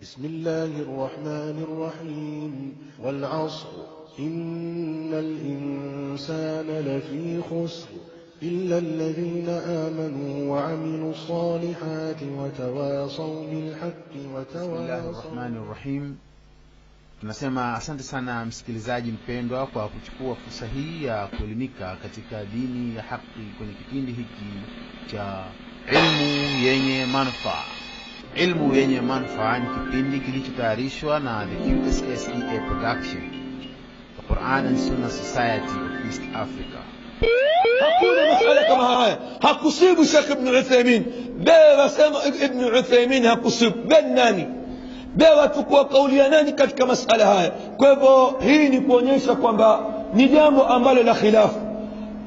بسم الله الرحمن الرحيم والعصر إن الإنسان لفي خسر إلا الذين آمنوا وعملوا الصالحات وتواصوا بالحق وتواصوا. بسم الله الرحمن الرحيم. Tunasema asante sana msikilizaji mpendwa kwa kuchukua fursa hii ya kuelimika katika dini ya haki kwenye kipindi hiki cha Ilmu Yenye Manufaa. Ilmu Yenye Manufaa ni kipindi kilichotayarishwa na the QSSEA Production, the Quran and Sunnah Society of East Africa. hakuna masala kama haya. Hakusibu Sheikh Ibn Uthaymeen. Bewa sema Ibn Uthaymeen hakusibu. Ben nani? Bewa tukua kauli ya nani katika masala haya? Kwa hivyo hii ni kuonyesha kwamba ni jambo ambalo la khilafu.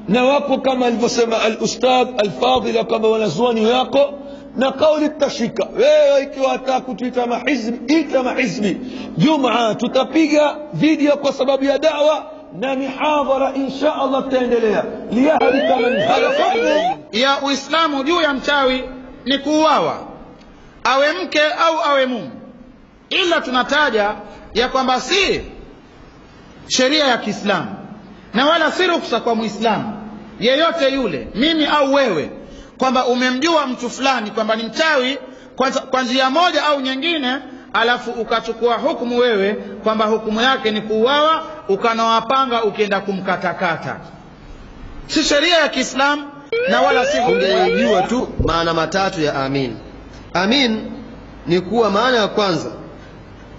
Na wako kama alivyosema al-ustadh al-fadhila kama wanazuoni wako na kauli tashika. Wewe ikiwa atakutuita mahizbi, ita mahizbi. Jumaa tutapiga video kwa sababu ya da'wa na mihadhara insha Allah tutaendelea. Liyahdika man halaka ya Uislamu juu ya mchawi ni kuuawa, awe mke au awe mume. Ila tunataja ya kwamba si sheria ya Kiislamu na wala si ruhusa kwa Muislamu yeyote yule, mimi au wewe, kwamba umemjua mtu fulani kwamba ni mchawi kwa njia moja au nyingine, alafu ukachukua hukumu wewe kwamba hukumu yake ni kuuawa, ukanawapanga ukienda kumkatakata. Si sheria ya Kiislamu na wala si ungejua tu maana matatu ya amin. Amin ni kuwa maana ya kwanza.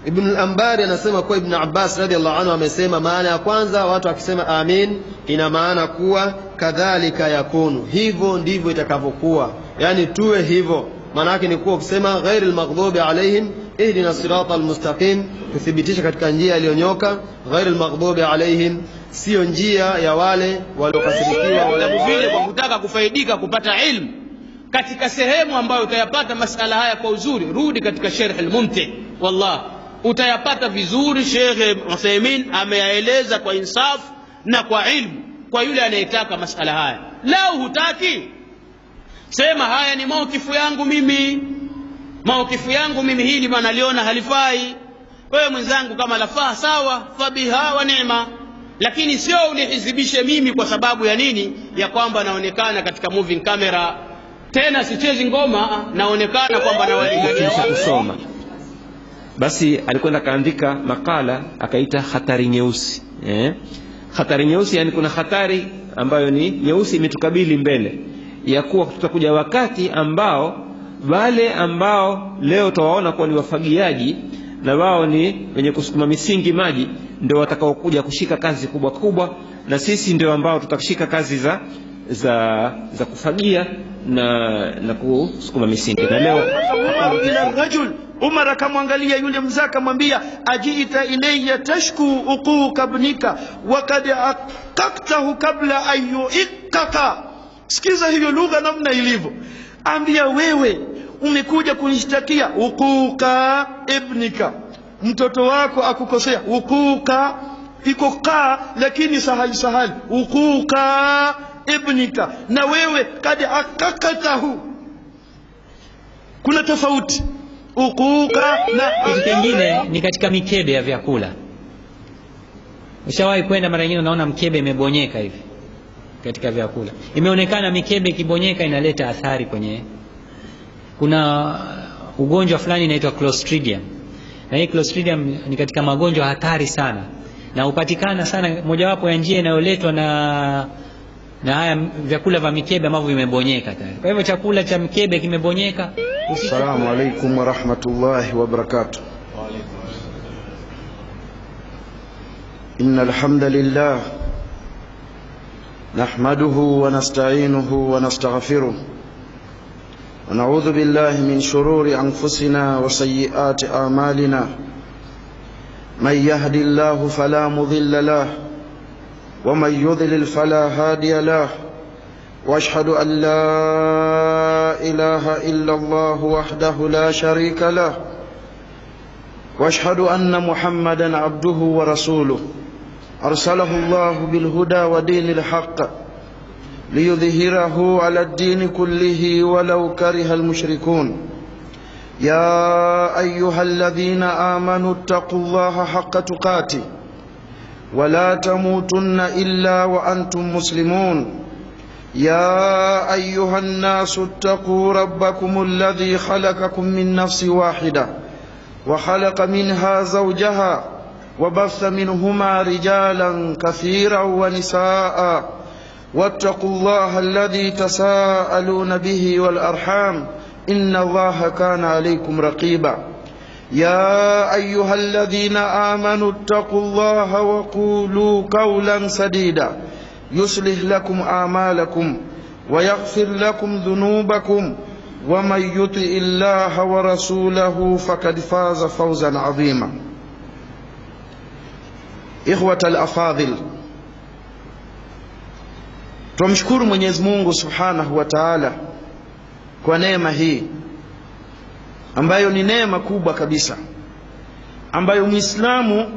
Ibn al-Ambari anasema kwa Ibn Abbas radhiallahu anhu amesema maana ya kwanza watu wakisema amin ina maana kuwa kadhalika yakunu, hivyo ndivyo itakavyokuwa, yani tuwe hivyo. Maana yake ni kuwa ukisema ghairil maghdubi alaihim ihdina siratal mustaqim, kuthibitisha katika njia iliyonyoka. Ghairil maghdubi alaihim sio njia ya wale waliokasirikiwa, wala vile kwa kutaka kufaidika kupata ilmu katika sehemu ambayo utayapata masala haya kwa uzuri. Rudi katika Sharh al-Mumti, wallah utayapata vizuri. Sheikh Uthaymeen ameyaeleza kwa insaf na kwa ilmu kwa yule anayetaka masala haya. Lau hutaki, sema haya ni maukifu yangu mimi, maukifu yangu mimi, hili bwana liona halifai. Wewe mwenzangu kama lafaa sawa, fabiha wa neema, lakini sio unihizibishe mimi kwa sababu ya nini? Ya kwamba naonekana katika moving camera, tena sichezi ngoma, naonekana kwamba nawalingania kusoma. Basi alikwenda kaandika makala akaita hatari nyeusi. Hatari nyeusi, yani kuna hatari ambayo ni nyeusi imetukabili mbele, ya kuwa tutakuja wakati ambao wale ambao leo tawaona kuwa ni wafagiaji na wao ni wenye kusukuma misingi maji ndio watakao kuja kushika kazi kubwa kubwa, na sisi ndio ambao tutashika kazi za kufagia na kusukuma misingi. Na leo ila rajul Umar akamwangalia yule mzee akamwambia, ajiita ilayya tashku uquqa ibnika wa kad aqaqtahu qabla an yu'iqqaka. Sikiza hiyo lugha namna ilivyo. Ambia wewe umekuja kunishtakia uquqa ibnika, mtoto wako akukosea. Uquqa iko qa lakini sahali uquqa ibnika, na wewe kad aqaqtahu. Kuna tofauti uquqa na kitu kingine ni katika mikebe ya vyakula. Ushawahi kwenda mara nyingine unaona mkebe imebonyeka hivi katika vyakula. Imeonekana mikebe ikibonyeka inaleta athari kwenye, kuna ugonjwa fulani inaitwa Clostridium. Na hii Clostridium ni katika magonjwa hatari sana na hupatikana sana, mojawapo ya njia inayoletwa na haya vyakula vya mikebe ambavyo vimebonyeka tayari. Kwa hivyo chakula cha mkebe kimebonyeka. Assalamu alaykum wa rahmatullahi wa barakatuh. Innal hamdalillah nahmaduhu wa nasta'inuhu wa nastaghfiruh wa na'udhu billahi min shururi anfusina wa sayyiati a'malina. Man yahdihillahu fala mudilla lahu wa man yudlil fala hadiya lahu. واشهد ان لا اله الا الله وحده لا شريك له واشهد ان محمدا عبده ورسوله ارسله الله بالهدى ودين الحق ليظهره على الدين كله ولو كره المشركون. يا أيها الذين آمنوا اتقوا الله حق تقاته ولا تموتن إلا وأنتم مسلمون يا أيها الناس اتقوا ربكم الذي خلقكم من نفس واحدة وخلق منها زوجها وبث منهما رجالا كثيرا ونساء واتقوا الله الذي تساءلون به والأرحام إن الله كان عليكم رقيبا يا أيها الذين آمنوا اتقوا الله وقولوا قولا سديدا يصلح لكم أعمالكم ويغفر لكم ذنوبكم ومن يطع الله ورسوله فقد فاز فوزا عظيما. إخوة الأفاضل, tumshukuru Mwenyezi Mungu Subhanahu wa Ta'ala kwa neema hii ambayo ni neema kubwa kabisa, ambayo Muislamu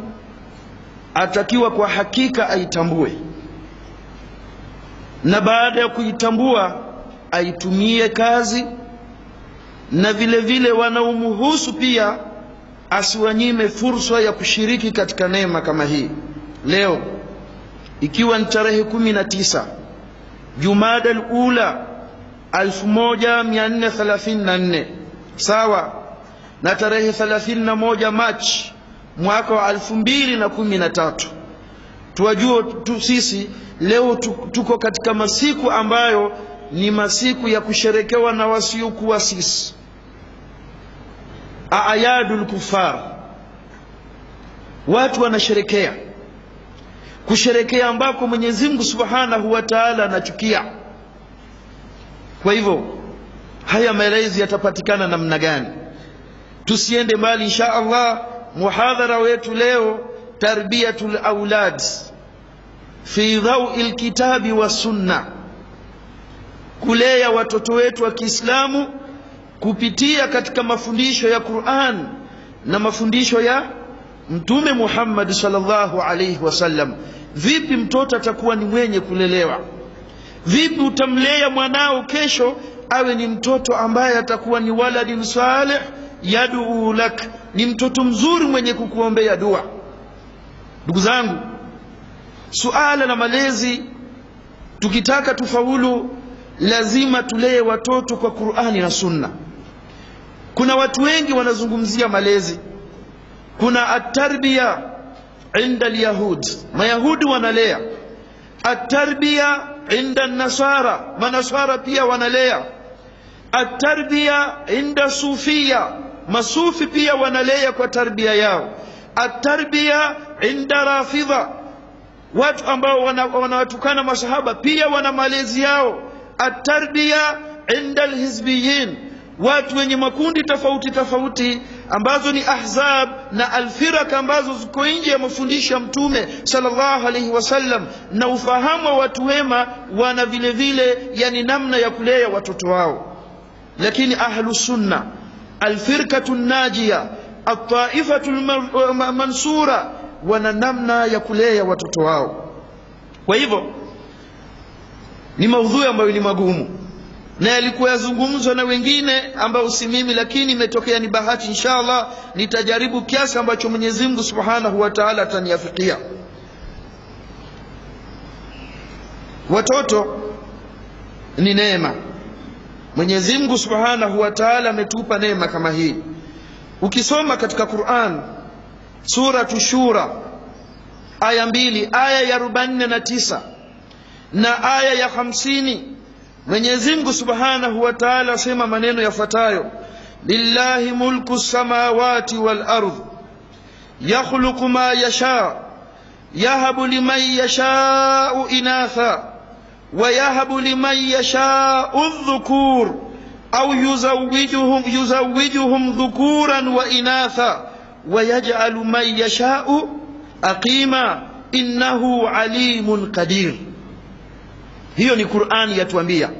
atakiwa kwa hakika aitambue, na baada ya kuitambua aitumie kazi, na vile vile wanaomhusu pia asiwanyime fursa ya kushiriki katika neema kama hii. Leo ikiwa ni tarehe 19 Jumada al-Ula 1434 sawa na tarehe 31 Machi mwaka wa 2013, tuwajua sisi leo tuko katika masiku ambayo ni masiku ya kusherekewa na wasiokuwa sisi, aayadul kufar. Watu wanasherekea kusherekea ambako Mwenyezi Mungu Subhanahu wa Ta'ala anachukia. Kwa hivyo haya maelezi yatapatikana namna gani? Tusiende mbali, insha Allah. Muhadhara wetu leo tarbiyatul aulad fi dhaw'il kitabi wa sunna, kulea watoto wetu wa Kiislamu kupitia katika mafundisho ya Qur'an na mafundisho ya Mtume Muhammad sallallahu alayhi wasallam. Vipi mtoto atakuwa ni mwenye kulelewa? Vipi utamlea mwanao kesho awe ni mtoto ambaye atakuwa ni waladin salih yad'u lak, ni mtoto mzuri mwenye kukuombea dua? Ndugu zangu, suala la malezi, tukitaka tufaulu lazima tulee watoto kwa Qur'ani na Sunna. Kuna watu wengi wanazungumzia malezi. Kuna at-tarbiya inda al-yahud, mayahudi wanalea. At-tarbiya inda an-nasara, manasara pia wanalea. At-tarbiya inda sufia, masufi pia wanalea kwa tarbia yao. At-tarbiya inda rafidha, watu ambao wanawatukana masahaba pia wana malezi yao. At-tarbiya inda al-hizbiyin, watu wenye makundi tofauti tofauti ambazo ni ahzab na alfiraka ambazo ziko nje ya mafundisho ya Mtume sallallahu alaihi wasallam, na ufahamu wa watu wema wana vile vile yani namna ya kulea watoto wao. Lakini ahlu sunna, alfirkatu najia, at-taifatu mansura, wana namna ya kulea watoto wao. Kwa hivyo ni maudhui ambayo ni magumu, na yalikuwa yazungumzwa na wengine ambao si mimi, lakini imetokea ni bahati. Inshallah nitajaribu kiasi ambacho Mwenyezi Mungu Subhanahu wa Ta'ala ataniafikia. Watoto ni neema. Mwenyezi Mungu Subhanahu wa Ta'ala ametupa neema kama hii. Ukisoma katika Qur'an suratu Shura aya 2, aya ya 49 na aya ya 50, Mwenyezi Mungu Subhanahu wa Ta'ala asema maneno yafuatayo: lillahi mulku samawati wal ardh yakhluqu ma yasha yahabu liman yasha'u inatha wa yahabu liman yasha'u dhukur au yuzawwijuhum dhukuran wa inatha wa yaj'alu man yasha'u aqima innahu alimun qadir. Hiyo ni Qur'ani yatuambia.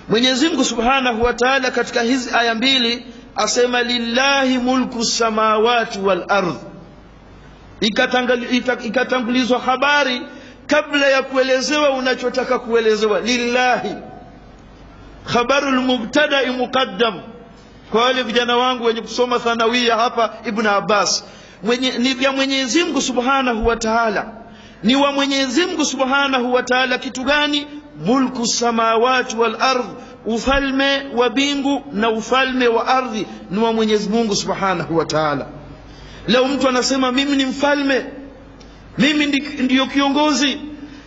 Mwenyezi Mungu Subhanahu wa Ta'ala katika hizi aya mbili asema lillahi mulku samawati wal ardh. Ikatangulizwa habari kabla ya kuelezewa unachotaka kuelezewa. Lillahi khabarul mubtada'i muqaddam, kwa wale vijana wangu wenye kusoma thanawia hapa, Ibn Abbas, ni vya Mwenyezi Mungu Subhanahu wa Ta'ala, ni wa Mwenyezi Mungu Subhanahu wa Ta'ala. Kitu gani? Mulku samawati wal ardh, ufalme wa bingu na ufalme wa ardhi ni wa Mwenyezi Mungu Subhanahu wa Ta'ala. Leo mtu anasema mimi ni mfalme, mimi ndiyo kiongozi,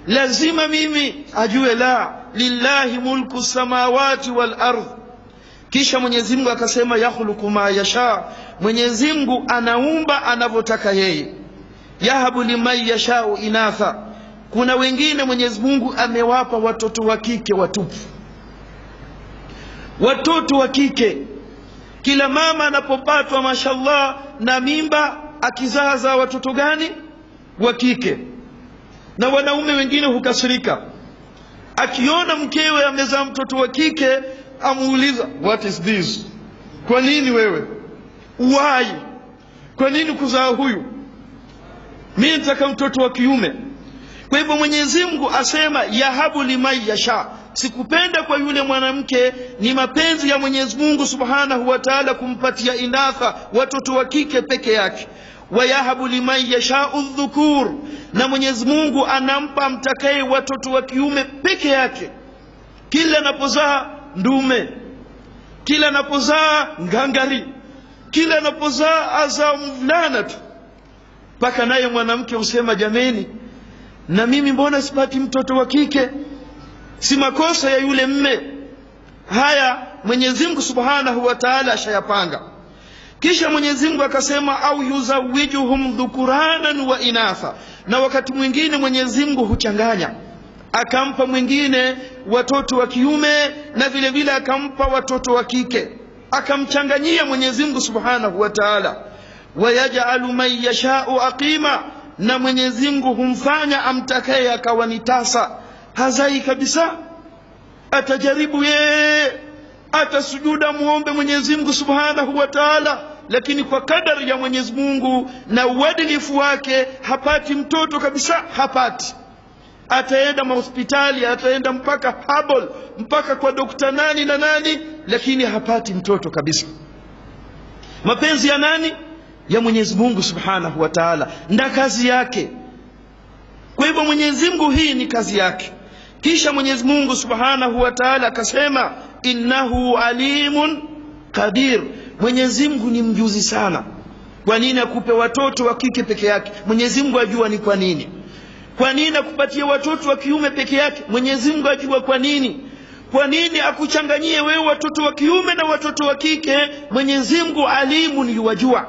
lazima mimi ajue la lillahi mulku samawati wal ardh. Kisha Mwenyezi Mungu akasema yakhluqu ma yasha, Mwenyezi Mungu anaumba anavyotaka yeye. Yahabu liman yashau inatha, kuna wengine Mwenyezi Mungu amewapa watoto wa kike watupu, watoto wa kike. Kila mama anapopatwa mashallah na mimba akizaza watoto gani? Wa kike. Na wanaume wengine hukasirika akiona mkewe amezaa mtoto wa kike, amuuliza what is this, kwa nini wewe, why, kwa nini kuzaa huyu, mimi nataka mtoto wa kiume. Kwa hivyo Mwenyezi Mungu asema yahabu liman yasha, sikupenda kwa yule mwanamke, ni mapenzi ya Mwenyezi Mungu Subhanahu wa Ta'ala kumpatia inatha, watoto wa kike peke yake. Wa yahabu liman yasha'u dhukur, na Mwenyezi Mungu anampa mtakaye watoto wa kiume peke yake. Kila anapozaa ndume, kila anapozaa ngangari, kila anapozaa azaa mvulana tu, mpaka naye mwanamke usema jameni, na mimi mbona sipati mtoto wa kike? Si makosa ya yule mme. Haya Mwenyezi Mungu Subhanahu wa Ta'ala ashayapanga. Kisha Mwenyezi Mungu akasema au yuzawijuhum dhukuranan wa inatha, na wakati mwingine Mwenyezi Mungu huchanganya, akampa mwingine watoto wa kiume na vile vile akampa watoto wa kike, akamchanganyia Mwenyezi Mungu Subhanahu wa Ta'ala. Wa yaj'alu man yasha'u aqima, na Mwenyezi Mungu humfanya amtakaye akawa ni tasa, hazai kabisa. Atajaribu yeye, atasujuda muombe Mwenyezi Mungu Subhanahu wa Ta'ala, lakini kwa kadari ya Mwenyezi Mungu na uadilifu wake hapati mtoto kabisa, hapati. Ataenda hospitali, ataenda mpaka habol, mpaka kwa dokta nani na nani, lakini hapati mtoto kabisa. Mapenzi ya nani? Ya Mwenyezi Mungu Subhanahu wa Ta'ala, na kazi yake. Kwa hivyo Mwenyezi Mungu hii ni kazi yake. Kisha Mwenyezi Mungu Subhanahu wa Ta'ala akasema innahu alimun qadir, Mwenyezi Mungu ni mjuzi sana. Kwa nini akupe watoto wa kike peke yake? Mwenyezi Mungu ajua ni kwa nini. Kwa nini akupatie watoto wa kiume peke yake? Mwenyezi Mungu ajua kwa nini. Kwa nini akuchanganyie wewe watoto wa kiume na watoto wa kike? Mwenyezi Mungu alimun, yuwajua.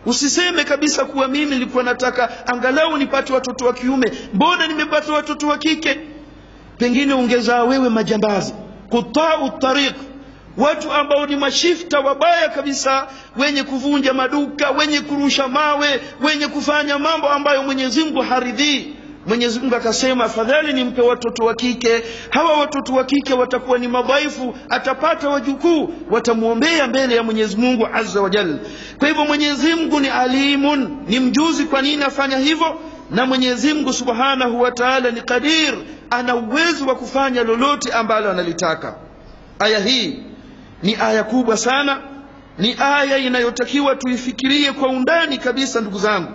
Usiseme kabisa kuwa mimi nilikuwa nataka angalau nipate watoto wa kiume, mbona nimepata watoto wa kike? Pengine ungezaa wewe majambazi, kutau tariq, watu ambao ni mashifta wabaya kabisa, wenye kuvunja maduka, wenye kurusha mawe, wenye kufanya mambo ambayo Mwenyezi Mungu haridhii. Mwenyezi Mungu akasema afadhali nimpe watoto wa kike. Hawa watoto wa kike watakuwa ni madhaifu, atapata wajukuu, watamuombea mbele ya Mwenyezi Mungu Azza wa Jalla. Kwa hivyo Mwenyezi Mungu ni alimun, ni mjuzi kwa nini afanya hivyo, na Mwenyezi Mungu Subhanahu wa Ta'ala ni qadir, ana uwezo wa kufanya lolote ambalo analitaka. Aya hii ni aya kubwa sana, ni aya inayotakiwa tuifikirie kwa undani kabisa ndugu zangu.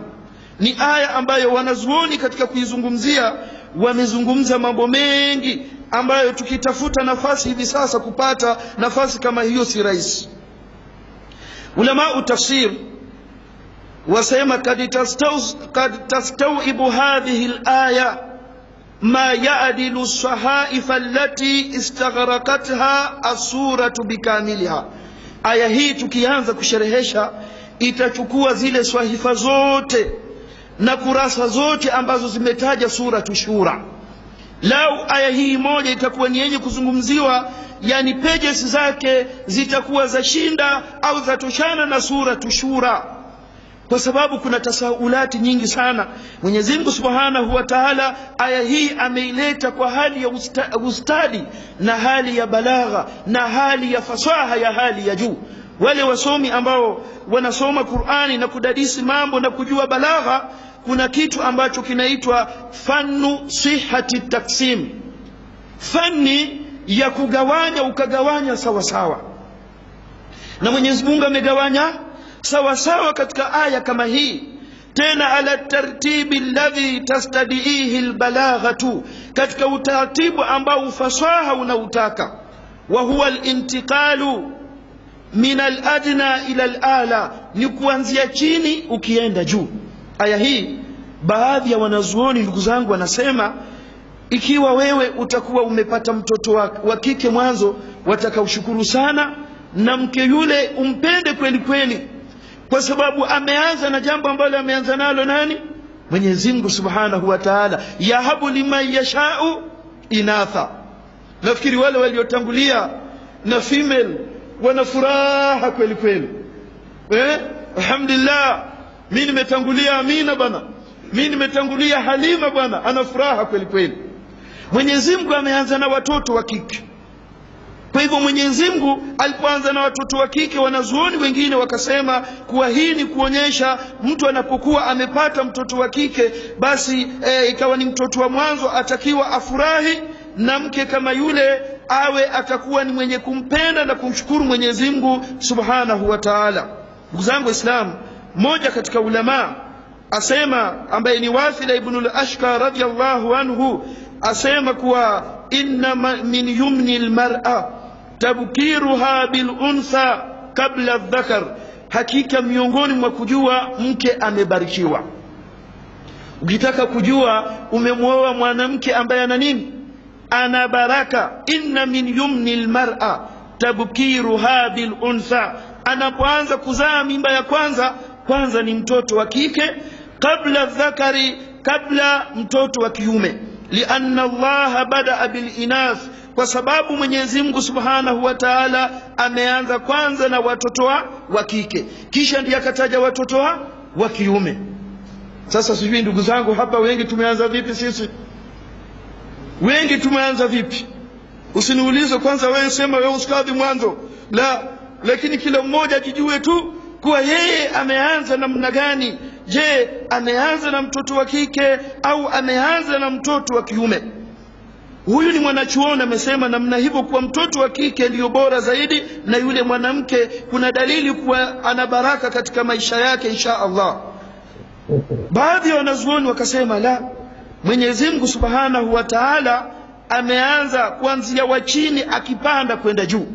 Ni aya ambayo wanazuoni katika kuizungumzia wamezungumza mambo mengi ambayo tukitafuta nafasi hivi sasa kupata nafasi kama hiyo si rahisi. Ulama utafsir wasema kad tastawibu hadhihi al-aya ma ya'dilu as-sahaif allati istaghraqatha as-suratu bikamiliha. Aya hii tukianza kusherehesha itachukua zile swahifa zote na kurasa zote ambazo zimetaja suratu Shura. Lau aya hii moja itakuwa ni yenye kuzungumziwa, yani pages zake zitakuwa za shinda au za toshana na suratu Shura, kwa sababu kuna tasaulati nyingi sana. Mwenyezi Mungu Subhanahu wa Ta'ala aya hii ameileta kwa hali ya ustadi na hali ya balagha na hali ya fasaha ya hali ya juu. Wale wasomi ambao wanasoma Qur'ani na kudadisi mambo na kujua balagha, kuna kitu ambacho kinaitwa fannu sihhati taksim, fani ya kugawanya ukagawanya sawa sawa. na Mwenyezi Mungu amegawanya sawa sawa katika aya kama hii, tena ala tartibi alladhi tastadihi albalaghatu, katika utaratibu ambao ufasaha unautaka, wa huwa alintiqalu min aladna ila alala, ni kuanzia chini ukienda juu. Aya hii baadhi ya wanazuoni ndugu zangu wanasema ikiwa wewe utakuwa umepata mtoto wa kike mwanzo, wataka ushukuru sana na mke yule umpende kweli kweli, kwa sababu ameanza na jambo ambalo ameanza nalo nani? Mwenyezi Mungu Subhanahu wa Ta'ala, yahabu liman yasha'u inatha. Nafikiri wale waliotangulia na female wana furaha kweli kweli. Alhamdulillah, mimi nimetangulia Amina bwana, mimi nimetangulia Halima bwana, ana furaha kweli kweli. Mwenyezi Mungu ameanza na watoto wa kike. Kwa hivyo Mwenyezi Mungu alipoanza na watoto wa kike, wanazuoni wengine wakasema kuwa hii ni kuonyesha mtu anapokuwa amepata mtoto wa kike, basi ikawa ni mtoto wa mwanzo, atakiwa afurahi, na mke kama yule awe atakuwa ni mwenye kumpenda na kumshukuru Mwenyezi Mungu Subhanahu wa Ta'ala. Ndugu zangu Waislamu, mmoja katika ulama asema, ambaye ni Wathila ibn al-Ashqa radhiyallahu anhu, asema kuwa inna min yumni al-mar'a tabkiruha bil untha kabla adh-dhakar, hakika miongoni mwa kujua mke amebarikiwa. Ukitaka kujua umemwoa mwanamke ambaye ana nini? Ana baraka. Inna min yumni al-mar'a tabkiruha bil untha, anapoanza kuzaa mimba ya kwanza ni mtoto wa kike, kabla dhakari, kabla mtoto wa kiume. Lianna Allah badaa bil inath, kwa sababu Mwenyezi Mungu Subhanahu wa Ta'ala ameanza kwanza na watoto wa kike, kisha ndiye akataja watoto wa kiume. Sasa sijui ndugu zangu hapa wengi tumeanza vipi sisi? Wengi tumeanza vipi? Usiniulize kwanza wewe sema wewe ustadhi mwanzo. La, lakini kila mmoja ajijue tu kuwa yeye ameanza namna gani. Je, ameanza na mtoto wa kike au ameanza na mtoto wa kiume? Huyu ni mwanachuoni amesema namna hivyo, kwa mtoto wa kike ndio bora zaidi, na yule mwanamke kuna dalili kuwa ana baraka katika maisha yake insha Allah. Baadhi ya wanazuoni wakasema la, Mwenyezi Mungu Subhanahu wa Ta'ala ameanza kuanzia wa chini akipanda kwenda juu.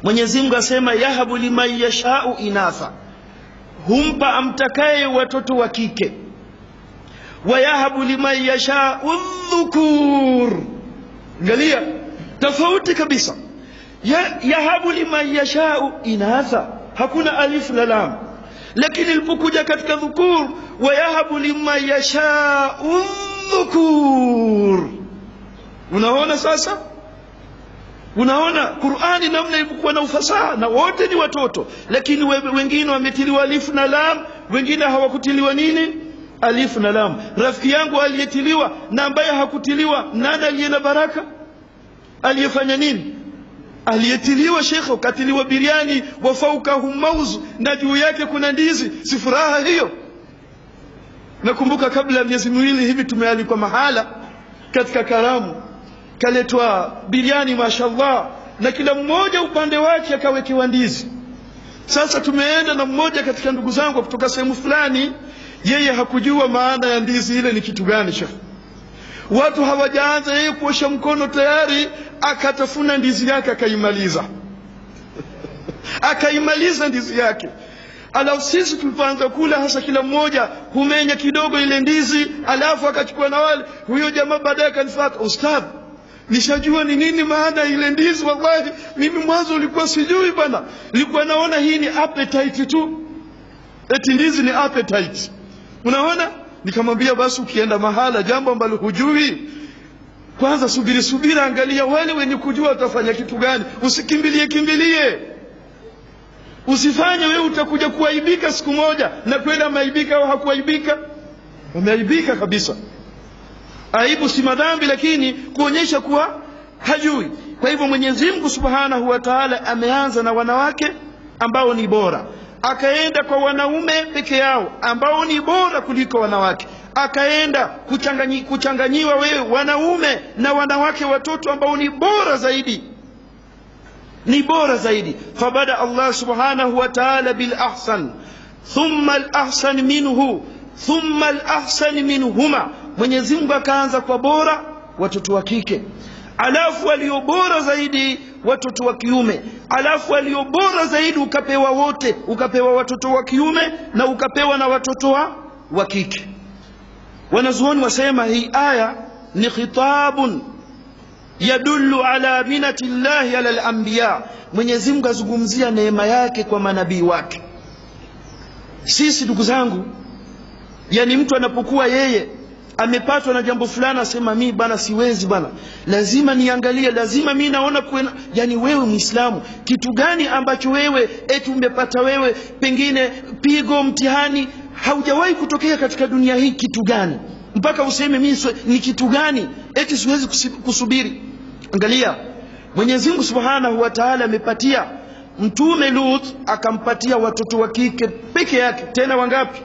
Mwenyezi Mungu asema yahabu liman yasha'u inatha, humpa amtakaye watoto wa kike, wa yahabu liman yasha'u dhukur. Angalia tofauti kabisa, yahabu liman yasha'u inatha, hakuna alif na lam, lakini ilipokuja katika dhukur, wa yahabu liman yasha'u dhukur. Unaona sasa? Unaona Qur'ani namna ilikuwa na ufasaha, na wote ni watoto, lakini wengine wametiliwa alif na lam, wengine hawakutiliwa nini? Alif na lam. Rafiki yangu aliyetiliwa na ambaye hakutiliwa, nani aliyena baraka? Aliyefanya nini? Aliyetiliwa shekho katiliwa biriani wa fawqahu mauz, na juu yake kuna ndizi, si furaha hiyo? Nakumbuka kabla ya miezi miwili hivi tumealikwa mahala katika karamu, kaletwa biriani mashallah, na kila mmoja upande wake akawekewa ndizi. Sasa tumeenda na mmoja katika ndugu zangu kutoka sehemu fulani, yeye hakujua maana ya ndizi ile ni kitu gani shekhi. Watu hawajaanza yeye kuosha mkono tayari akatafuna ndizi yake akaimaliza. Akaimaliza ndizi yake. Alafu sisi tulipoanza kula, hasa kila mmoja humenya kidogo ile ndizi, alafu akachukua na wale. Huyo jamaa baadaye akanifuata, ustadh, nishajua ni nini maana ile ndizi. Wallahi mimi mwanzo ulikuwa sijui bana, nilikuwa naona hii ni appetite tu, eti ndizi ni appetite. Unaona? Nikamwambia basi ukienda mahala jambo ambalo hujui, kwanza subiri, angalia wale wenye kujua watafanya kitu gani. Usikimbilie. Usifanye wewe utakuja kuaibika siku moja, na kwenda maibika au hakuaibika? Wameaibika kabisa. Aibu si madhambi, lakini kuonyesha kuwa hajui. Kwa hivyo Mwenyezi Mungu Subhanahu wa Ta'ala ameanza na wanawake ambao ni bora, akaenda kwa wanaume peke yao ambao ni bora kuliko wanawake, akaenda kuchanganyiwa wewe wanaume na wanawake watoto ambao ni bora zaidi. ni bora zaidi. Fabada Allah subhanahu wa ta'ala bil ahsan thumma al ahsan minhu thumma al ahsan minhuma. Mwenyezi Mungu akaanza kwa bora watoto wa kike, alafu walio bora zaidi watoto wa kiume, alafu walio bora zaidi ukapewa wote, ukapewa watoto wa kiume na ukapewa na watoto wa kike. Wanazuoni wasema hii aya ni khitabun yadullu ala minati llahi ala al-anbiya. Mwenyezi Mungu azungumzia neema yake kwa manabii wake. Sisi ndugu zangu, yani mtu anapokuwa yeye amepatwa na jambo fulani asema mimi bana siwezi bana, lazima niangalie, lazima mimi naona kuena. Yani wewe Muislamu, kitu gani ambacho wewe eti umepata wewe pengine pigo mtihani haujawahi kutokea katika dunia hii? Kitu gani mpaka useme mimi ni kitu gani eti siwezi kusubiri? Angalia, Mwenyezi Mungu Subhanahu wa Ta'ala amepatia Mtume Lut, akampatia watoto wa kike peke yake. Tena wangapi?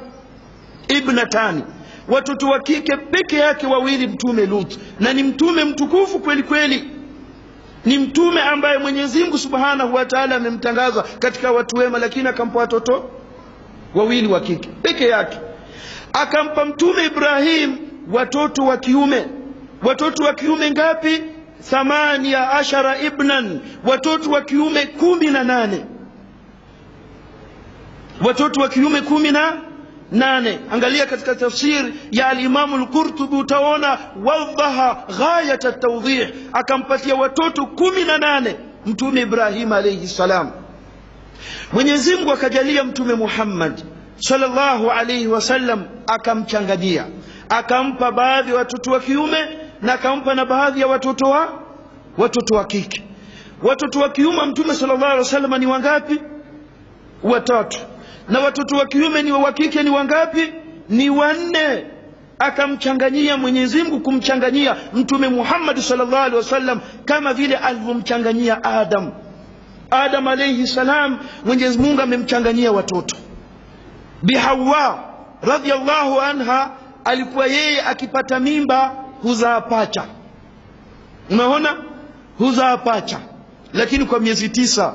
Ibnatani, watoto wa kike peke yake wawili Mtume Lut. Na ni mtume mtukufu kweli kweli, ni mtume ambaye Mwenyezi Mungu Subhanahu wa Ta'ala amemtangaza katika watu wema, lakini akampa watoto wawili wa kike peke yake. Akampa Mtume Ibrahim watoto wa kiume. Watoto wa kiume ngapi? 18 ibnan, watoto wa kiume 18. Watoto wa kiume 18. Angalia katika tafsiri ya al-Imam al-Qurtubi utaona wadhaha ghayat at-tawdih, akampatia watoto 18 Mtume Ibrahim alayhi salam. Mwenyezi Mungu akajalia Mtume Muhammad sallallahu alayhi wasallam akamchanganyia, akampa baadhi ya watoto wa kiume na akampa na baadhi ya watoto wa kike. Watoto wa kiume Mtume sallallahu alayhi wasallam ni wangapi? Watatu. Na watoto wa kiume ni wa kike ni wangapi? Ni 4. Akamchanganyia Mwenyezi Mungu, kumchanganyia Mtume Muhammad sallallahu alaihi wasallam kama vile alivyomchanganyia Adam alayhi salam. Mwenyezi Mungu amemchanganyia watoto. Bihawa radhiyallahu anha alikuwa yeye akipata mimba huzaa pacha. Unaona, huzaa pacha, lakini kwa miezi 9.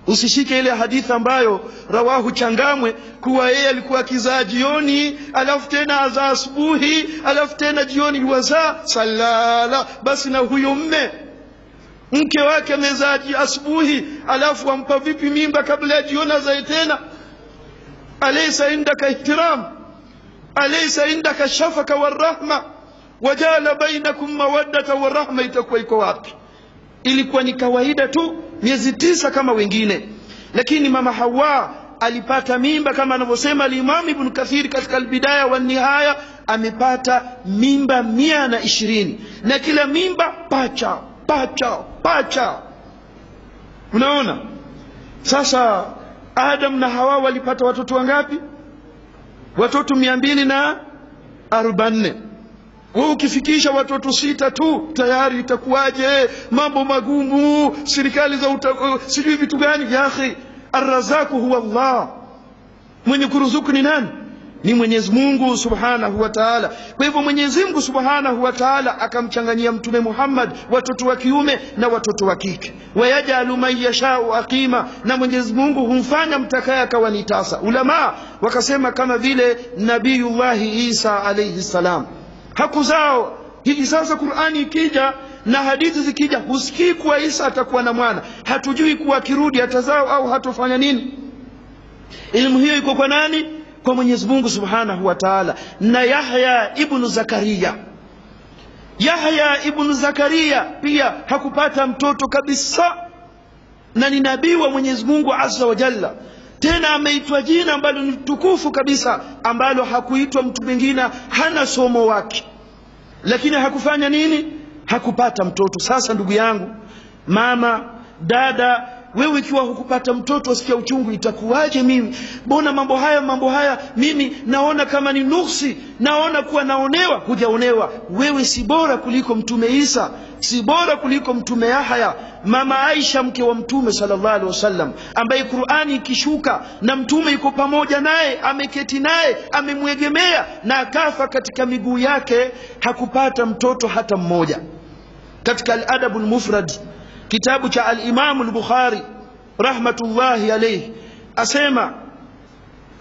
Usishike ile hadithi ambayo rawahu Changamwe kuwa yeye alikuwa akizaa jioni alafu tena azaa asubuhi alafu tena jioni yuwazaa. Salala, basi na huyo mke wake amezaa asubuhi alafu ampa vipi mimba kabla ya jioni azae tena? Alaysa indaka ihtiram, alaysa indaka shafaka warahma wajala bainakum mawaddata warahma, itakuwa iko wapi? Ilikuwa ni kawaida tu miezi 9 kama wengine. Lakini mama Hawa alipata mimba kama anavyosema al-Imam Ibn Kathir katika al-Bidaya wa Nihaya, amepata mimba 120 na kila mimba pacha. Unaona? Sasa Adam na Hawa walipata watoto wangapi? Watoto 244. Wewe ukifikisha watoto 6 tu tayari itakuwaje? Mambo magumu, serikali za sijui vitu gani. Ya akhi, arrazaku huwa Allah. Mwenye kuruzuku ni nani? Ni Mwenyezi Mungu Subhanahu wa Ta'ala. Kwa hivyo Mwenyezi Mungu Subhanahu wa Ta'ala akamchanganyia Mtume Muhammad watoto wa kiume na watoto wa kike. Wayajalu man yashau aqima, na Mwenyezi Mungu humfanya mtakaye akawa ni tasa. Ulama wakasema kama vile Nabiyullah Isa alayhi salam hakuzao. Hivi sasa Qur'ani ikija na hadithi zikija husikii kuwa Isa atakuwa na mwana, hatujui kuwa kirudi atazao au hatofanya nini. Elimu hiyo iko kwa nani? Kwa Mwenyezi Mungu Subhanahu wa Ta'ala. Na Yahya ibn Zakaria pia hakupata mtoto kabisa, na ni nabii wa Mwenyezi Mungu Azza wa Jalla. Tena ameitwa jina ambalo ni tukufu kabisa, ambalo hakuitwa mtu mwingine, hana somo wake, lakini hakufanya nini? Hakupata mtoto. Sasa ndugu yangu, mama, dada, wewe ikiwa hukupata mtoto usikia uchungu, itakuwaje mimi? Mbona mambo haya mimi naona kama ni nuksi, naona kuwa naonewa. Hujaonewa. Wewe si bora kuliko Mtume Isa, si bora kuliko Mtume Yahya. Mama Aisha mke wa Mtume sallallahu alaihi wasallam, ambaye Qur'ani ikishuka na Mtume yuko pamoja naye, ameketi naye, amemwegemea na akafa katika miguu yake, hakupata mtoto hata mmoja. Katika al-Adabul Mufrad kitabu cha al-Imam al-Bukhari rahmatullahi alayhi, asema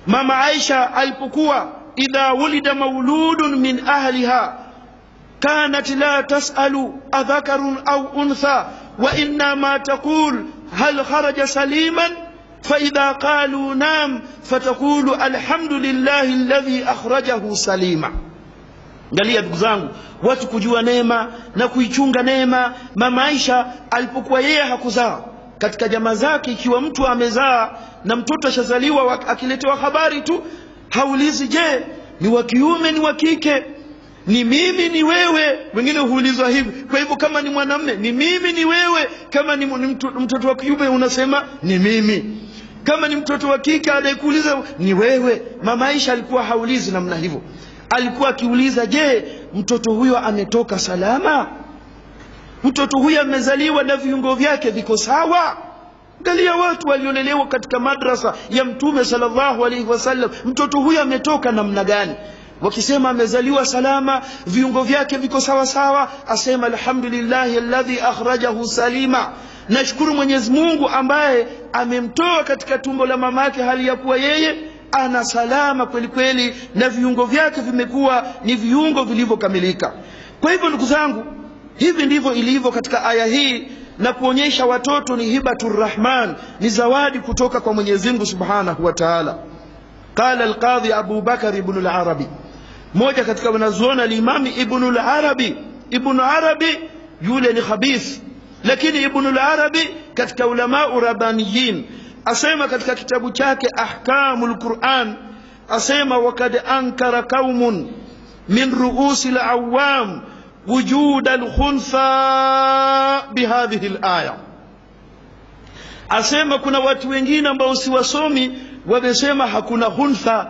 mama Aisha alipokuwa idha wulida mauludun min ahliha kanat la tasalu adhakarun au untha wa inna ma taqul hal kharaja saliman فإذا قالوا نام فتقول الحمد لله الذي أخرجه سليما. Angalia ndugu zangu, watu kujua neema na kuichunga neema. Mama Aisha alipokuwa yeye hakuzaa, katika jamaa zake ikiwa mtu amezaa na mtoto ashazaliwa, akiletewa habari tu haulizi je ni wa kiume ni wa kike, ni mimi ni wewe. Wengine huulizwa hivi. Kwa hivyo kama ni mwanamume ni mimi ni wewe, kama ni mtoto wa kiume unasema ni mimi, kama ni mtoto wa kike anayekuuliza ni wewe. Mama Aisha alikuwa haulizi namna hivyo, alikuwa akiuliza je mtoto huyo ametoka salama, mtoto huyo amezaliwa na viungo vyake viko sawa. Angalia watu waliolelewa katika madrasa ya Mtume sallallahu alaihi wasallam, mtoto huyo ametoka namna gani? Wakisema amezaliwa salama, viungo vyake viko sawa sawa, asema alhamdulillahi alladhi akhrajahu salima, nashukuru Mwenyezi Mungu ambaye amemtoa katika tumbo la mamake hali ya kuwa yeye ana salama kweli kweli na viungo vyake vimekuwa ni viungo vilivyokamilika. Kwa hivyo ndugu zangu, hivi ndivyo ilivyo katika aya hii, na kuonyesha watoto ni hibatur rahman, ni zawadi kutoka kwa Mwenyezi Mungu subhanahu wa ta'ala. Qala al-Qadhi Abu Bakar ibn al-Arabi, moja katika wanazuoni al-Imam Ibn al-Arabi. Ibn Arabi yule ni khabith, lakini Ibn al-Arabi katika ulama urabaniyin asema katika kitabu chake Ahkamul Quran, asema wakad ankara qaumun min ru'usi al-awam wujud al-khuntha bihadhihi al-aya. Asema kuna watu wengine ambao si wasomi wamesema hakuna khuntha.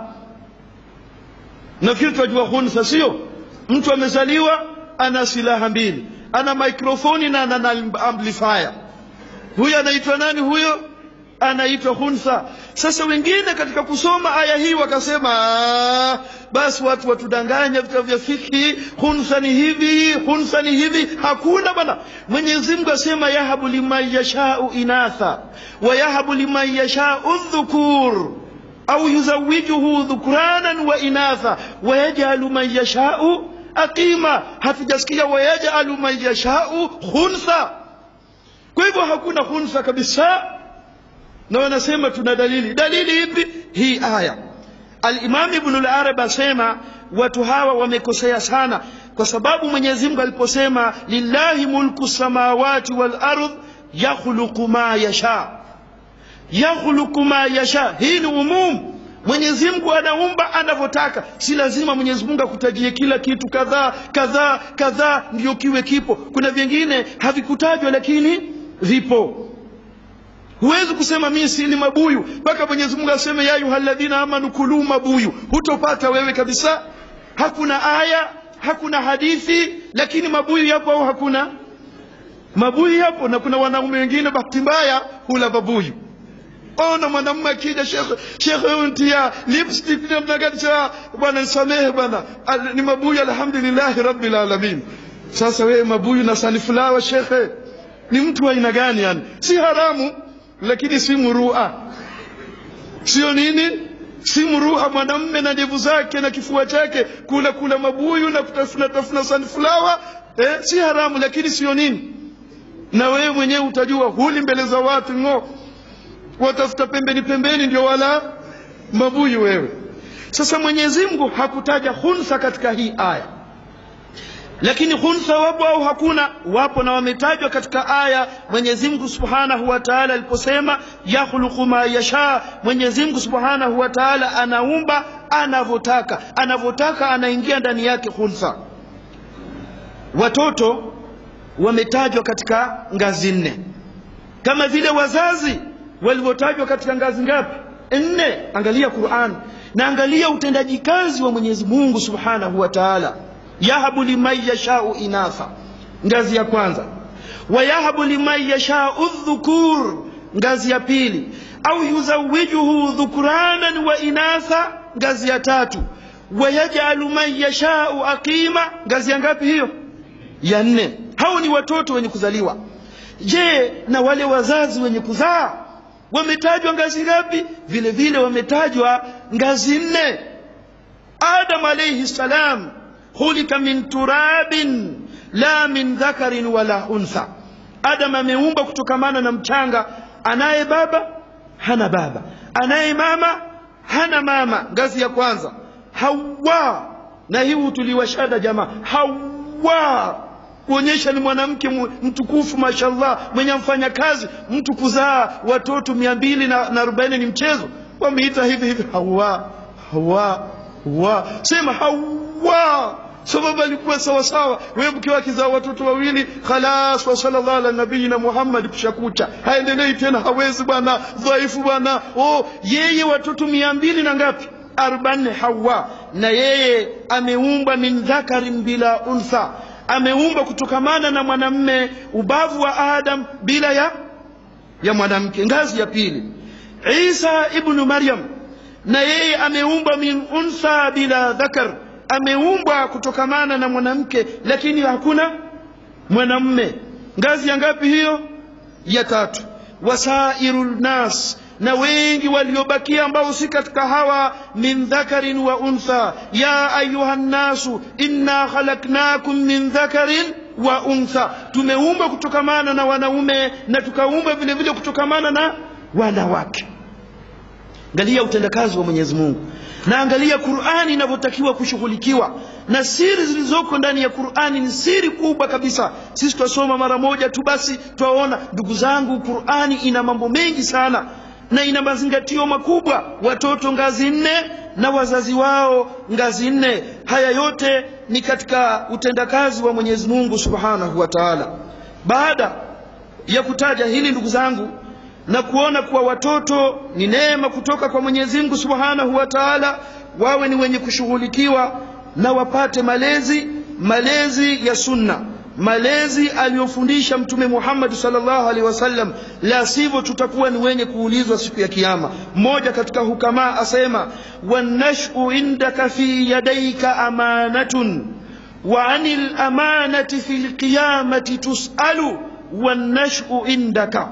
Na kitu wajua khuntha sio? Mtu amezaliwa ana silaha mbili, ana mikrofoni na ana amplifier. Huyo anaitwa nani huyo? Anaitwa khuntha. Sasa wengine katika kusoma aya hii wakasema basi watu watudanganya vitabu vya fiki, khuntha ni hivi, khuntha ni hivi. Hakuna bwana. Mwenyezi Mungu asema yahabu liman yasha'u inatha wa yahabu liman yasha'u dhukur au yuzawijuhu dhukranan wa inatha wa yaj'alu man yasha'u aqima. Hatujasikia wa yaj'alu man yasha'u khuntha. Kwa hivyo hakuna khuntha kabisa. Na wanasema tuna dalili. Dalili ipi? Hii aya. Al-Imam Ibn al-Arabi asema watu hawa wamekosea sana, kwa sababu Mwenyezi Mungu aliposema lillahi mulku samawati wal ardh yakhluqu ma yasha, yakhluqu ma yasha, hii ni umum. Mwenyezi Mungu anaumba anavyotaka. Si lazima Mwenyezi Mungu akutajie kila kitu kadhaa kadhaa kadhaa ndio kiwe kipo. Kuna vingine havikutajwa lakini vipo. Huwezi kusema mimi sili mabuyu mpaka Mwenyezi Mungu aseme ya ayyuhalladhina amanu kulu mabuyu. Hutopata wewe kabisa. Hakuna aya, hakuna hadithi, lakini mabuyu yapo au hakuna? Mabuyu yapo. Na kuna wanaume wengine bahati mbaya hula mabuyu. Ona mwanamume akija, shekhe untia lipstick namna gani? Bwana nisamehe bwana, ni mabuyu alhamdulillah rabbil alamin. Sasa wewe mabuyu na sunflower shekhe, ni mtu wa aina gani yani? Si haramu lakini si murua. Sio nini? Si murua mwanamume na ndevu zake na kifua chake kula mabuyu na kutafuna sunflower, si haramu lakini sio nini? Na wewe mwenyewe utajua huli mbele za watu ngo, watafuta pembeni ndio wala mabuyu wewe. Sasa Mwenyezi Mungu hakutaja khuntha katika hii aya, lakini khuntha wapo au hakuna? Wapo, na wametajwa katika aya. Mwenyezi Mungu Subhanahu wa Ta'ala aliposema yakhluqu ma yasha, Mwenyezi Mungu Subhanahu wa Ta'ala anaumba anavyotaka anaingia ndani yake khuntha. Watoto wametajwa katika ngazi 4 kama vile wazazi walivyotajwa katika ngazi ngapi? 4. Angalia Qur'an na angalia utendaji kazi wa Mwenyezi Mungu Subhanahu wa Ta'ala. Yahabu liman yasha'u inatha, ngazi ya kwanza. Wa yahabu liman yasha'u dhukur, ngazi ya pili. Au yuzawijuhu dhukuranan wa inatha, ngazi ya 3. Wa yaj'alu man yasha'u aqima, ngazi ya ngapi hiyo? Ya 4. Hao ni watoto wenye kuzaliwa. Je, na wale wazazi wenye kuzaa wametajwa ngazi ngapi? Vile vile wametajwa ngazi 4. Adam alayhi salam khulika min turabin la min dhakarin wala untha. Adam ameumba kutokamana na mchanga, anaye baba hana baba, anaye mama hana mama. Ngazi ya kwanza. Hawa, na hii tuliwashada jamaa, Hawa kuonyesha ni mwanamke mtukufu mashallah, mwenye mfanya kazi. Mtu kuzaa watoto 240 ni mchezo. Wameita hivi Hawa, Hawa, Hawa. Sema Hawa, sababu alikuwa sawa sawa. Wewe mkiwa kizaa watoto 2 khalas, wa sallallahu ala nabiyina Muhammad, kushakucha. Haendelei tena, hawezi bwana, dhaifu bwana. Yeye watoto 200 na ngapi? 40. Hawa, na yeye ameumba min dhakarin bila untha, ameumba kutokamana na mwanamme, ubavu wa Adam bila ya mwanamke. Ngazi ya pili. Isa ibn Maryam, na yeye ameumba min untha bila dhakar, ameumba kutokamana na mwanamke lakini hakuna mwanamme. Ngazi ya ngapi hiyo? Ya tatu. Wasairul nas, na wengi waliobakia ambao si katika hawa, min dhakarin wa untha. Ya ayuhan nasu inna khalaqnakum min dhakarin wa untha, tumeumba kutokamana na wanaume na tukaumba vile vile kutokamana na wanawake. Angalia utendakazi wa Mwenyezi Mungu, na angalia Qur'ani inavyotakiwa kushughulikiwa, na siri zilizoko ndani ya Qur'ani ni siri kubwa kabisa. Sisi tusoma mara moja tu basi tuwaona. Ndugu zangu, Qur'ani ina mambo mengi sana na ina mazingatio makubwa. Watoto ngazi 4 na wazazi wao ngazi 4. Haya yote ni katika utendakazi wa Mwenyezi Mungu Subhanahu wa Ta'ala. Baada ya kutaja hili ndugu zangu, na kuona kuwa watoto ni neema kutoka kwa Mwenyezi Mungu Subhanahu wa Ta'ala, wawe ni wenye kushughulikiwa na wapate malezi ya sunna, malezi aliyofundisha Mtume Muhammad sallallahu alaihi wasallam, la sivyo tutakuwa ni wenye kuulizwa siku ya kiyama. Mmoja katika hukama asema, wanashu indaka fi yadayka amanatun wa anil amanati fil qiyamati tusalu, wanashu indaka,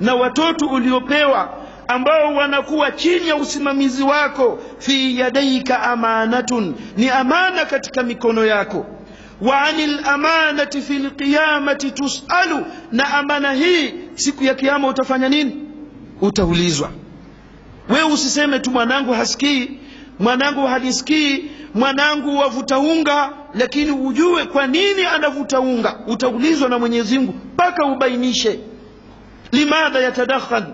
na watoto uliopewa ambao wanakuwa chini ya usimamizi wako, fi yadayka amanatun, ni amana katika mikono yako, wa anil amanati fil qiyamati tusalu, na amana hii siku ya kiyama utafanya nini? Utaulizwa. Wewe usiseme tu mwanangu hasikii, mwanangu hadisikii, mwanangu wavuta unga, lakini ujue kwa nini anavuta unga. Utaulizwa na Mwenyezi Mungu mpaka ubainishe limadha yatadakhan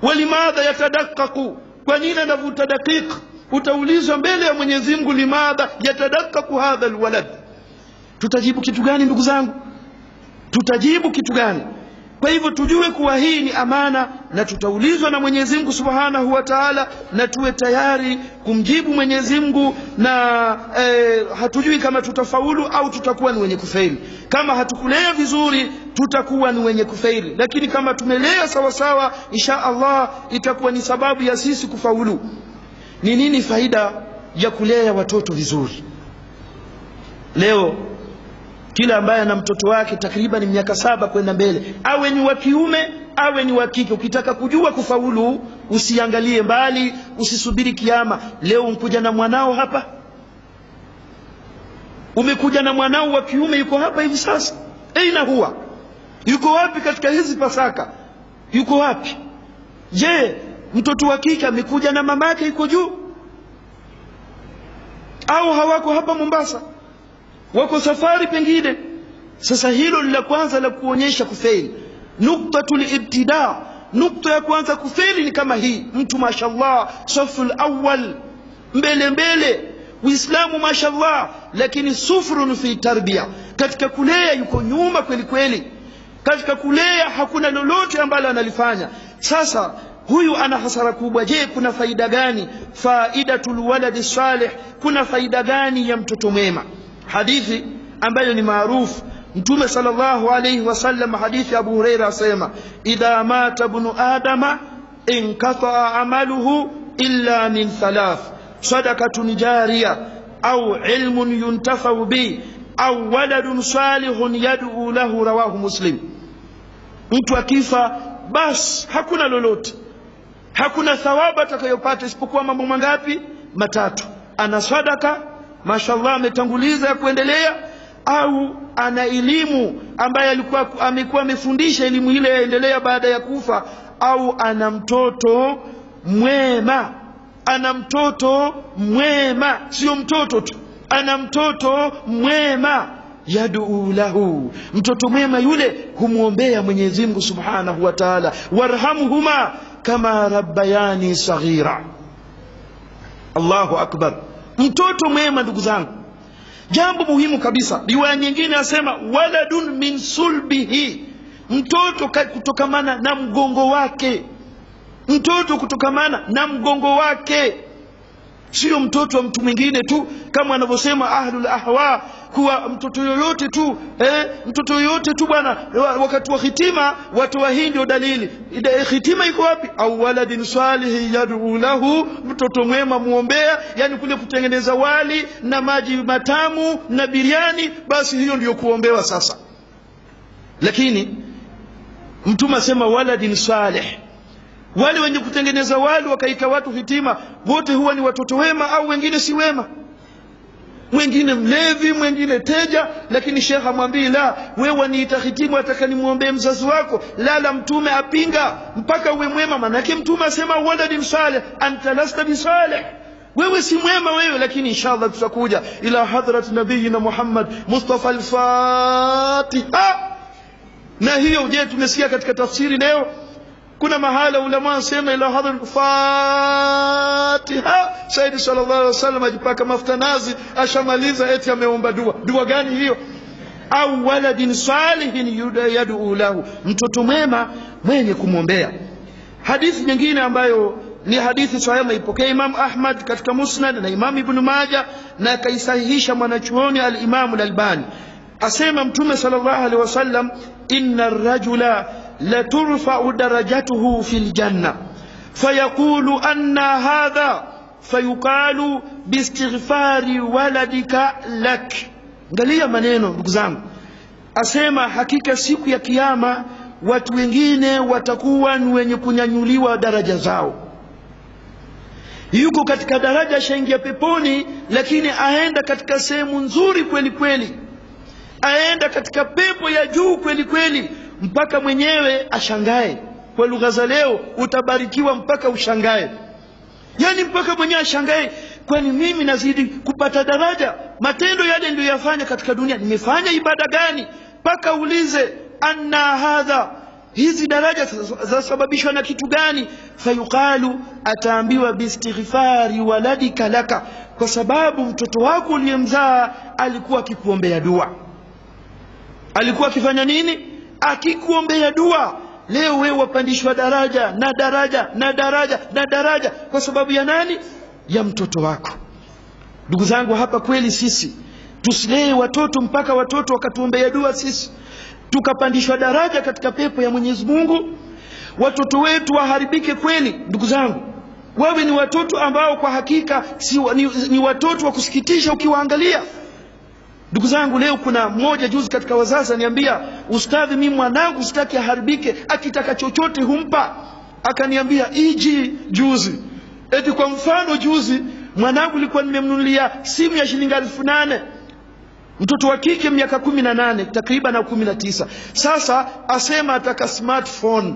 wa limadha yatadakkaku, kwa nini anavuta dakika. Utaulizwa mbele ya Mwenyezi Mungu, limadha yatadakkaku hadha alwalad. Tutajibu kitu gani ndugu zangu? Tutajibu kitu gani? Kwa hivyo tujue kuwa hii ni amana na tutaulizwa na Mwenyezi Mungu Subhanahu wa Ta'ala, na tuwe tayari kumjibu Mwenyezi Mungu. Na hatujui kama tutafaulu au tutakuwa ni wenye kufeli. Kama hatukulea vizuri tutakuwa ni wenye kufeli, lakini kama tumelea sawa sawa, insha Allah itakuwa ni sababu ya sisi kufaulu. Ni nini faida ya kulea watoto vizuri? Leo kila ambaye ana mtoto wake takriban miaka 7 kwenda mbele, awe ni wa kiume awe ni wa kike, ukitaka kujua kufaulu usiangalie mbali, usisubiri kiyama. Leo umekuja na mwanao hapa, umekuja na mwanao wa kiume, yuko hapa hivi sasa. Aina huwa yuko wapi katika hizi Pasaka? Yuko wapi? Je, mtoto wa kike amekuja na mamake yuko juu, au hawako hapa Mombasa, wako safari pengine? Sasa hilo ni la kwanza la kuonyesha kufeli. Nuktatul ibtida, nukta ya kwanza kufeli ni kama hii. Mtu mashallah saful awwal, mbele Uislamu mashallah, lakini sufrun fi tarbiya, katika kulea yuko nyuma kweli kweli. Katika kulea hakuna lolote ambalo analifanya. Sasa huyu ana hasara kubwa. Je, kuna faida gani? Faidatul waladi salih, kuna faida gani ya mtoto mwema? Hadithi ambayo ni maarufu, Mtume sallallahu alayhi wasallam, hadithi Abu Huraira asema, idha mata ibnu adama inqata amaluhu illa min thalath, sadaqatun jariya au ilmun yuntafau bi au waladun salihun yad'u lahu, rawahu Muslim. mtu akifa basi hakuna lolote, hakuna thawabu atakayopata isipokuwa mambo mangapi? Matatu. Ana sadaka, mashallah ametanguliza ya kuendelea, au ana elimu ambaye amekuwa amefundisha elimu ile yaendelea baada ya kufa, au ana mtoto mwema. Ana mtoto mwema, sio mtoto tu, ana mtoto mwema yad'u lahu, mtoto mwema yule humuombea Mwenyezi Mungu Subhanahu wa Ta'ala, warhamhuma kama rabbayani saghira. Allahu akbar. Mtoto mwema ndugu zangu, jambo muhimu kabisa. Riwaya nyingine asema waladun min sulbihi, mtoto kutokamana na mgongo wake. Mtoto kutokamana na mgongo wake, sio mtoto wa mtu mwingine tu kama wanavyosema ahlul ahwa kuwa mtoto yoyote tu mtoto yoyote tu bwana. Wakati wa hitima watu wa Hindi ndio dalili. Hitima iko wapi? Au waladin salih yad'u lahu, mtoto mwema muombea, yani kule kutengeneza wali na maji matamu na biriani, basi hiyo ndio kuombewa sasa. Lakini Mtume asema waladin salih, wale wenye kutengeneza wali wakaita watu hitima, wote huwa ni watoto wema au wengine si wema? Mwingine mlevi, mwingine teja, lakini Sheikh amwambia la, wewe niita hitima ataka nimuombee mzazi wako. La, Mtume apinga mpaka uwe mwema. Maana yake Mtume asema waladin salih, anta lasta bisalih, wewe si mwema wewe. Lakini inshallah tutakuja ila hadrat nabiyina Muhammad Mustafa al-Fatiha. Na hiyo je, tumesikia katika tafsiri leo kuna mahala ulama wanasema ila hadhar Fatiha, Sayyid sallallahu alaihi wasallam ajipaka mafuta nazi, ashamaliza eti ameomba dua. Dua gani hiyo? Au waladin salihin yad'u lahu, mtoto mwema mwenye kumwombea. Hadithi nyingine ambayo ni hadithi sahihi ipokea Imam Ahmad katika Musnad na Imam Ibn Majah na kaisahihisha mwanachuoni al-Imam al-Albani, asema Mtume sallallahu alaihi wasallam inna ar-rajula la turfa'u darajatuhu fil janna fayaqulu anna hadha fayuqalu biistighfari waladika lak. Angalia maneno ndugu zangu, asema hakika siku ya kiyama watu wengine watakuwa ni wenye kunyanyuliwa daraja zao. Yuko katika daraja shaingia peponi, lakini aenda katika sehemu nzuri kweli kweli, aenda katika pepo ya juu kweli kweli, mpaka mwenyewe ashangae. Kwa lugha za leo utabarikiwa mpaka ushangae, yani mpaka mwenyewe ashangae, kwani mimi nazidi kupata daraja? Matendo yale ndio yafanya katika dunia, nimefanya ibada gani? Mpaka ulize anna hadha, hizi daraja zasababishwa na kitu gani? Fayuqalu, ataambiwa biistighfari waladika laka, kwa sababu mtoto wako uliyemzaa alikuwa akikuombea dua. Alikuwa akifanya nini? Akikuombea dua. Leo wewe wapandishwa daraja na daraja na daraja na daraja kwa sababu ya nani? Ya mtoto wako. Ndugu zangu, hapa kweli sisi tusilee watoto mpaka watoto wakatuombea dua sisi tukapandishwa daraja katika pepo ya Mwenyezi Mungu. Watoto wetu waharibike kweli ndugu zangu, wawe ni watoto ambao kwa hakika ni watoto wa kusikitisha ukiwaangalia. Ndugu zangu, leo kuna mmoja juzi katika wazazi aniambia, ustadhi, mimi mwanangu sitaki aharibike, akitaka chochote humpa. Akaniambia juzi eti kwa mfano juzi mwanangu nilikuwa nimemnunulia simu ya shilingi 8,000, mtoto wa kike miaka 18 takriban au 19. Sasa asema ataka smartphone.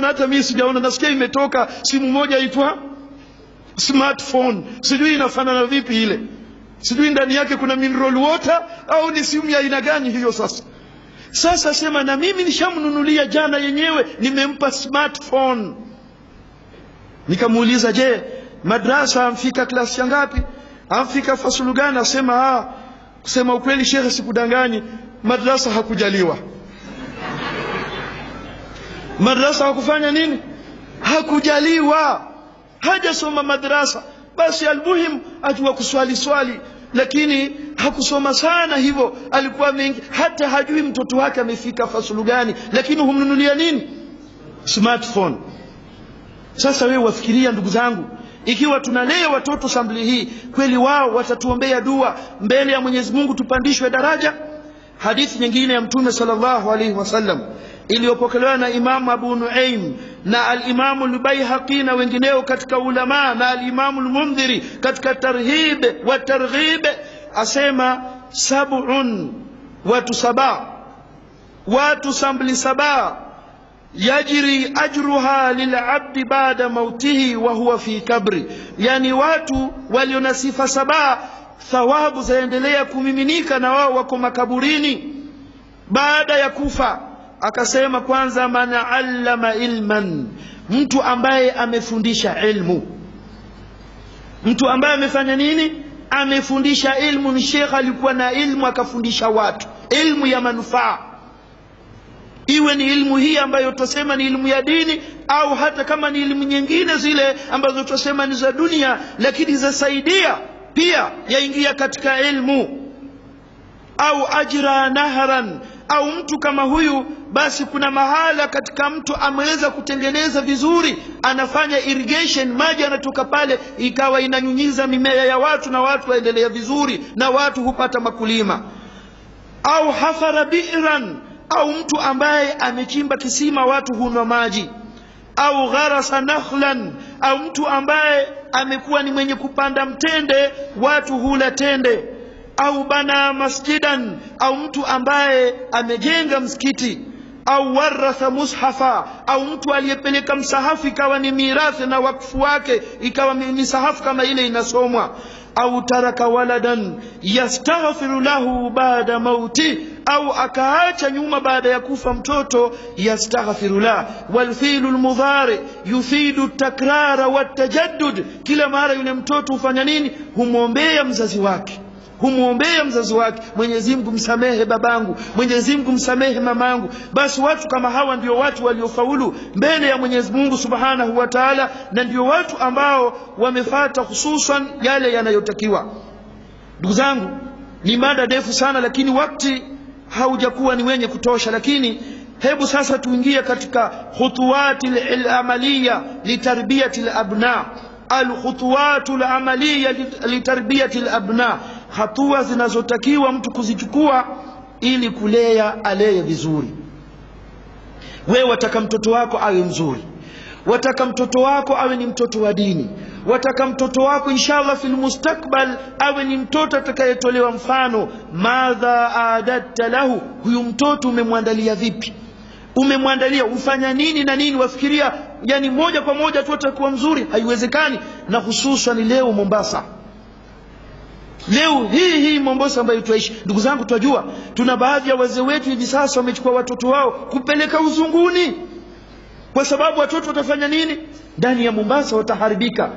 Hata mimi sijaona, nasikia imetoka simu moja inaitwa smartphone, sijui inafanana vipi ile, sijui ndani yake kuna mineral water au ni simu ya aina gani hiyo. Sasa sema na mimi nishamnunulia jana yenyewe, nimempa smartphone. Nikamuuliza, je, madrasa amfika klasi ya ngapi? Amfika fasulu gani? Asema kusema ukweli shekhe, sikudanganyi, madrasa hakujaliwa. Madrasa hakufanya nini? Hakujaliwa, hajasoma madrasa. Basi almuhim ajua kuswali, lakini hakusoma sana hivyo, alikuwa mengi, hata hajui mtoto wake amefika fasulu gani, lakini humnunulia nini? Smartphone. Sasa wewe wafikiria ndugu zangu, ikiwa tunalea watoto sambli hii, kweli wao watatuombea dua mbele ya Mwenyezi Mungu tupandishwe daraja? hadithi nyingine ya Mtume sallallahu alaihi wasallam iliyopokelewa na Imamu Abu Nuaim na al-Imamu al-Baihaqi na wengineo katika ulama na al-Imamu al-Mundhiri katika tarhib wa targhib, asema sab'un, watu sambli saba, yajri ajruha lil'abdi ba'da mautihi wa huwa fi kabri, yani watu walio na sifa saba thawabu zaendelea kumiminika na wao wako makaburini baada ya kufa. Akasema kwanza, man allama ilman, mtu ambaye amefundisha ilmu. Mtu ambaye amefanya nini? Amefundisha ilmu. Ni shekha alikuwa na ilmu akafundisha watu ilmu ya manufaa, iwe ni ilmu hii ambayo tutasema ni ilmu ya dini, au hata kama ni ilmu nyingine zile ambazo tutasema ni za dunia lakini zasaidia pia yaingia katika ilmu. Au ajra naharan, au mtu kama huyu basi kuna mahala katika mtu ameweza kutengeneza vizuri, anafanya irrigation, maji yanatoka pale ikawa inanyunyiza mimea ya watu na watu waendelea vizuri na watu hupata makulima. Au hafara bi'ran, au mtu ambaye amechimba kisima watu hunywa maji. Au gharasa nakhlan, au mtu ambaye amekuwa ni mwenye kupanda mtende watu hula tende. Au bana masjidan, au mtu ambaye amejenga msikiti. Au waratha mushafa, au mtu aliyepeleka msahafu ikawa ni mirathi na wakfu wake ikawa misahafu kama ile inasomwa. Au taraka waladan yastaghfiru lahu baada mauti, au akaacha nyuma baada ya kufa mtoto yastaghfiru la. Walfilu almudhari yufidu takrara watajaddud, kila mara yule mtoto hufanya nini? Humwombea mzazi wake, humwombea mzazi wake, Mwenyezi Mungu msamehe babangu, Mwenyezi Mungu msamehe mamangu. Basi watu kama hawa ndio watu waliofaulu mbele ya Mwenyezi Mungu Subhanahu wa Ta'ala, na ndio watu ambao wamefuata hususan yale yanayotakiwa. Ndugu zangu, ni mada ndefu sana lakini wakati haujakuwa ni wenye kutosha, lakini hebu sasa tuingie katika khutuwati al-amaliya litarbiyati al-abna. Al-khutuwatu al-amaliya litarbiyati al-abna, hatua zinazotakiwa mtu kuzichukua ili kulea alee vizuri. Wewe wataka mtoto wako awe mzuri, wataka mtoto wako awe ni mtoto wa dini, wataka mtoto wako inshallah fil mustakbal awe ni mtoto atakayetolewa mfano. Madha adatta lahu, huyu mtoto umemwandalia vipi? Umemwandalia ufanya nini na nini? Wafikiria yani moja kwa moja tu atakuwa mzuri? Haiwezekani. Na hususan leo Mombasa, leo hii Mombasa ambayo tuishi, ndugu zangu, tunajua tuna baadhi ya wazee wetu hivi sasa wamechukua watoto wao kupeleka uzunguni, kwa sababu watoto watafanya nini ndani ya Mombasa? Wataharibika.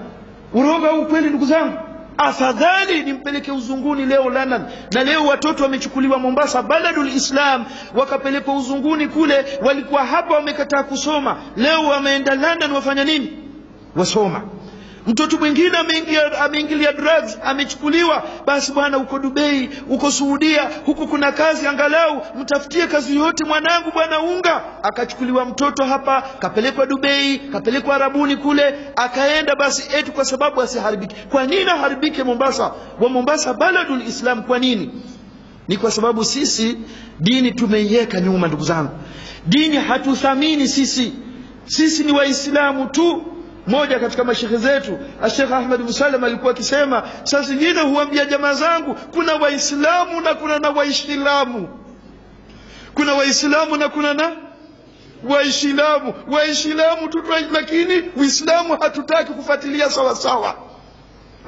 Urongo au kweli ndugu zangu? Afadhali nimpeleke uzunguni leo London, na leo watoto wamechukuliwa Mombasa baladul Islam wakapelekwa uzunguni kule. Walikuwa hapa wamekataa kusoma, leo wameenda London, wafanya nini? Wasoma. Mtoto mwingine ameingilia drugs, amechukuliwa, basi bwana uko Dubai, uko Saudia, huku kuna kazi, angalau mtafutie kazi yote mwanangu bwana unga. Akachukuliwa mtoto hapa, kapelekwa Dubai, kapelekwa Arabuni kule, akaenda basi eti kwa sababu asiharibike. Kwa nini haribike Mombasa? Wa Mombasa baladul Islam. Kwa nini? Ni kwa sababu sisi dini tumeiweka nyuma ndugu zangu. Dini hatuthamini sisi ni Waislamu tu. Moja katika mashekhe zetu Sheikh Ahmed Musallam alikuwa akisema, saa zingine huambia jamaa zangu, kuna Waislamu na kuna na Waislamu, kuna Waislamu na kuna na Waislamu. Waislamu tu, lakini Uislamu hatutaki kufuatilia sawa sawa.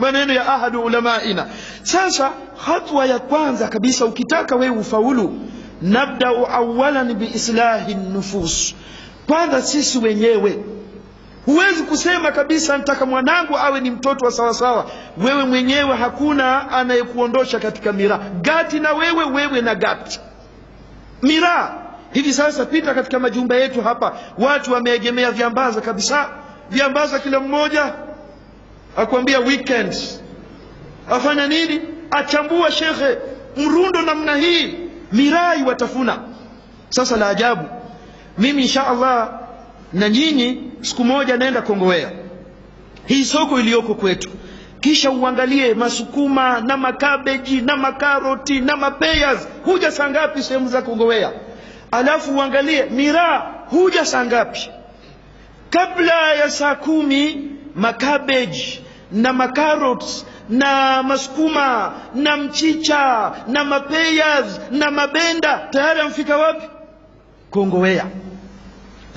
Maneno ya ahadu ulamaina. Sasa hatua ya kwanza kabisa ukitaka wewe ufaulu, nabda awalan biislahi nufus. Kwanza sisi wenyewe. Huwezi kusema kabisa nataka mwanangu awe ni mtoto wa sawa sawa. Wewe mwenyewe hakuna anayekuondosha katika miraa. Gati na wewe na gati. Miraa. Hivi sasa pita katika majumba yetu hapa, watu wameegemea viambaza kabisa. Viambaza kila mmoja akwambia weekend. Afanya nini? Achambua shekhe, mrundo namna hii, mirai watafuna. Sasa la ajabu, mimi insha Allah na nyinyi siku moja naenda Kongowea, hii soko iliyoko kwetu. kisha uangalie masukuma na makabeji na makaroti na mapeyas, huja saa ngapi sehemu za kongowea. Alafu uangalie miraa, huja saa ngapi. Kabla ya saa 10 makabeji na makaroti na masukuma na mchicha na mapeyas na mabenda tayari amfika wapi? Kongowea.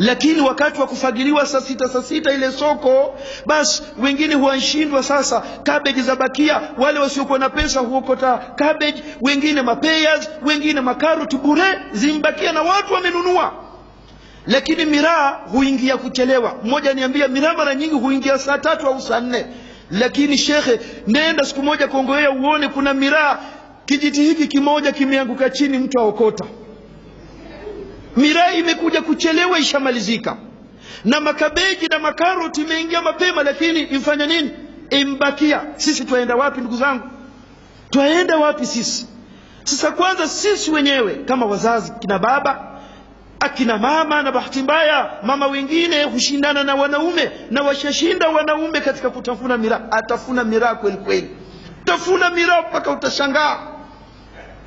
Lakini wakati wa kufagiliwa saa 6 ile soko, basi wengine huanshindwa. Sasa cabbage za bakia, wale wasiokuwa na pesa huokota cabbage, wengine mapeyas, wengine makaroti bure zimbakia na watu wamenunua. Lakini miraa huingia kuchelewa. Mmoja niambia miraa mara nyingi huingia saa 3 au saa 4. Lakini shekhe, nenda siku moja Kongowea uone kuna miraa kijiti hiki kimoja kimeanguka chini, mtu aokota. Miraa imekuja kuchelewa, ishamalizika. Na makabeji na makaroti imeingia mapema, lakini imfanya nini? Imbakia. Sisi tuaenda wapi ndugu zangu? Tuaenda wapi sisi? Sasa kwanza sisi wenyewe kama wazazi, kina baba, akina mama, na bahati mbaya mama wengine hushindana na wanaume na washashinda wanaume katika kutafuna miraa. Atafuna miraa kweli kweli, tafuna miraa mpaka utashangaa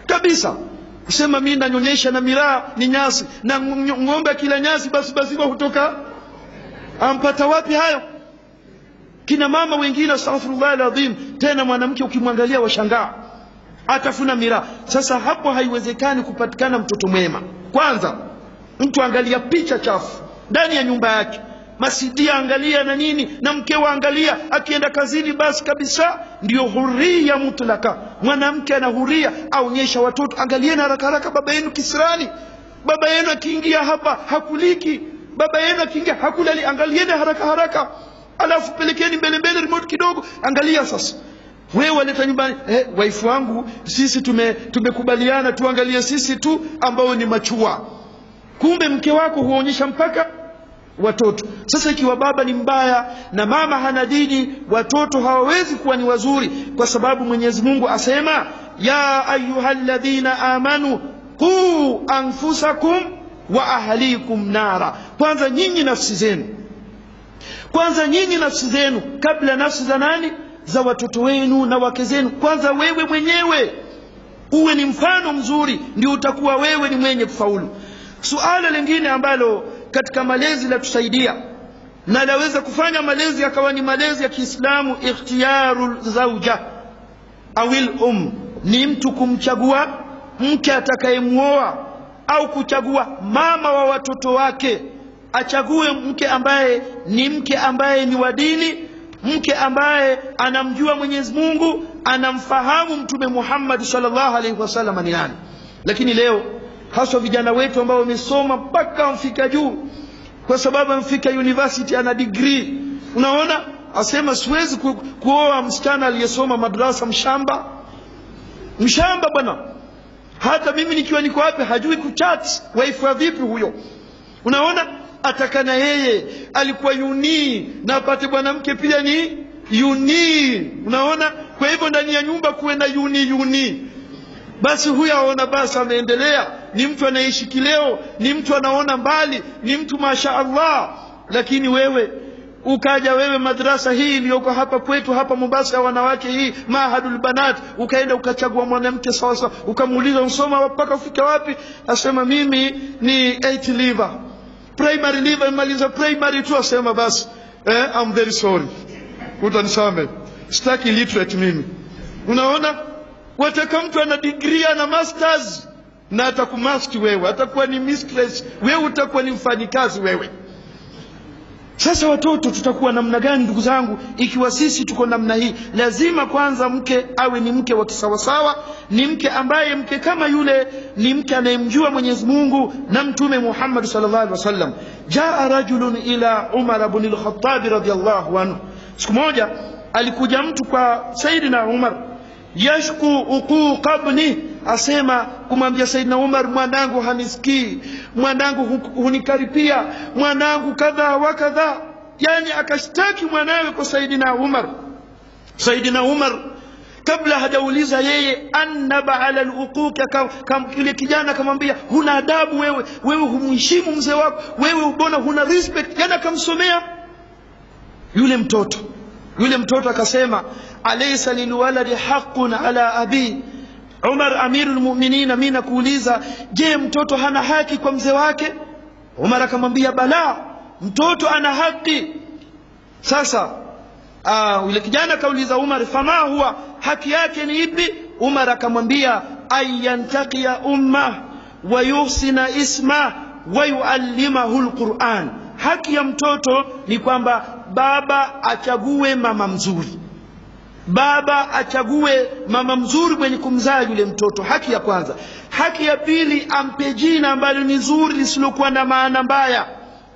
kabisa. Kusema mimi nanyonyesha na miraa ni nyasi, na ng'ombe kila nyasi basi hutoka. Ampata wapi hayo? Kina mama wengine astaghfirullah alazim, tena mwanamke ukimwangalia washangaa, atafuna miraa. Sasa hapo haiwezekani kupatikana mtoto mwema. Kwanza mtu angalia picha chafu ndani ya nyumba yake, masidia angalia na nini, na mkewa angalia, akienda kazini basi kabisa ndio huria mutlaka. Mwanamke ana huria, aonyesha watoto. Angalieni haraka haraka baba yenu kisirani, baba yenu akiingia hapa hakuliki, baba yenu akiingia hakulali. Angalieni haraka haraka, alafu pelekeni mbele remote kidogo. Angalia sasa, wewe waleta nyumbani, waifu wangu sisi tumekubaliana tuangalie sisi tu ambao ni machua. Kumbe mke wako huonyesha mpaka watoto. Sasa ikiwa baba ni mbaya na mama hana dini, watoto hawawezi kuwa ni wazuri, kwa sababu Mwenyezi Mungu asema ya ayyuhalladhina amanu qu anfusakum wa ahlikum nara. Kwanza nyinyi nafsi zenu, kabla nafsi za nani? Za watoto wenu na wake zenu. Kwanza wewe mwenyewe uwe ni mfano mzuri, ndio utakuwa wewe ni mwenye kufaulu. Suala lingine ambalo katika malezi la tusaidia na laweza kufanya malezi yakawa ni malezi ya Kiislamu, ikhtiyarul zawja awil ni mtu kumchagua mke atakayemuoa, au kuchagua mama wa watoto wake. Achague mke ambaye ni wa dini, mke ambaye anamjua Mwenyezi Mungu, anamfahamu Mtume Muhammad sallallahu alaihi wasallam ni nani. Lakini leo haswa vijana wetu ambao wamesoma mpaka wamfika juu, kwa sababu amfika university ana degree, unaona asema siwezi kuoa msichana aliyesoma madrasa. Mshamba bwana. Hata mimi nikiwa niko wapi hajui kuchat, waifu vipi huyo? Unaona, atakana yeye alikuwa uni na apate bwanamke pia ni uni. Unaona, kwa hivyo ndani ya nyumba kuwe na uni. Basi huyo aona basi ameendelea, ni mtu anaishi kileo, ni mtu anaona mbali, ni mtu masha Allah. Lakini wewe ukaja wewe madrasa hii iliyoko hapa kwetu hapa Mombasa ya wanawake hii Mahadul Banat, ukaenda ukachagua mwanamke sawa, ukamuuliza usoma mpaka ufika wapi? Asema mimi ni 8 lever, primary lever, maliza primary tu. Asema basi I'm very sorry, utanisame, sitaki literate mimi. Unaona, wataka mtu ana degree na masters, na atakumasti wewe, atakuwa ni mistress wewe, utakuwa ni mfanyikazi wewe. Sasa watoto tutakuwa namna gani ndugu zangu ikiwa sisi tuko namna hii? Lazima kwanza mke awe ni mke wa kisawasawa, ni mke ambaye mke kama yule ni mke anayemjua Mwenyezi Mungu na Mtume Muhammad sallallahu alaihi wasallam. Jaa rajulun ila Umar ibn al-Khattab radiyallahu anhu. Siku moja alikuja mtu kwa Saidina Umar, yashku uquq ibni, asema kumwambia Saidina Umar, mwanangu hanisikii, mwanangu hunikaripia, mwanangu kadha wa kadha. Yani akashtaki mwanawe kwa Saidina Umar. Saidina Umar kabla hajauliza yeye annaba ala al-uquq, kile kijana akamwambia huna adabu wewe humheshimu mzee wako, wewe ubona huna respect. Yani akamsomea yule mtoto. Yule mtoto akasema, alaysa lilwaladi haqqun ala abi. Umar amirul mu'minin, mimi nakuuliza, je, mtoto hana haki kwa mzee wake? Umar akamwambia, bala, mtoto ana haki. Sasa yule kijana kauliza Umar, fama huwa, haki yake ni ipi? Umar akamwambia, ayantaqiya umma wa yuhsina isma wa yuallimahu alquran. Haki ya mtoto ni kwamba baba achague mama mzuri, baba achague mama mzuri mwenye kumzaa yule mtoto. Haki ya kwanza. Haki ya pili, ampe jina ambalo ni zuri lisilokuwa na maana mbaya.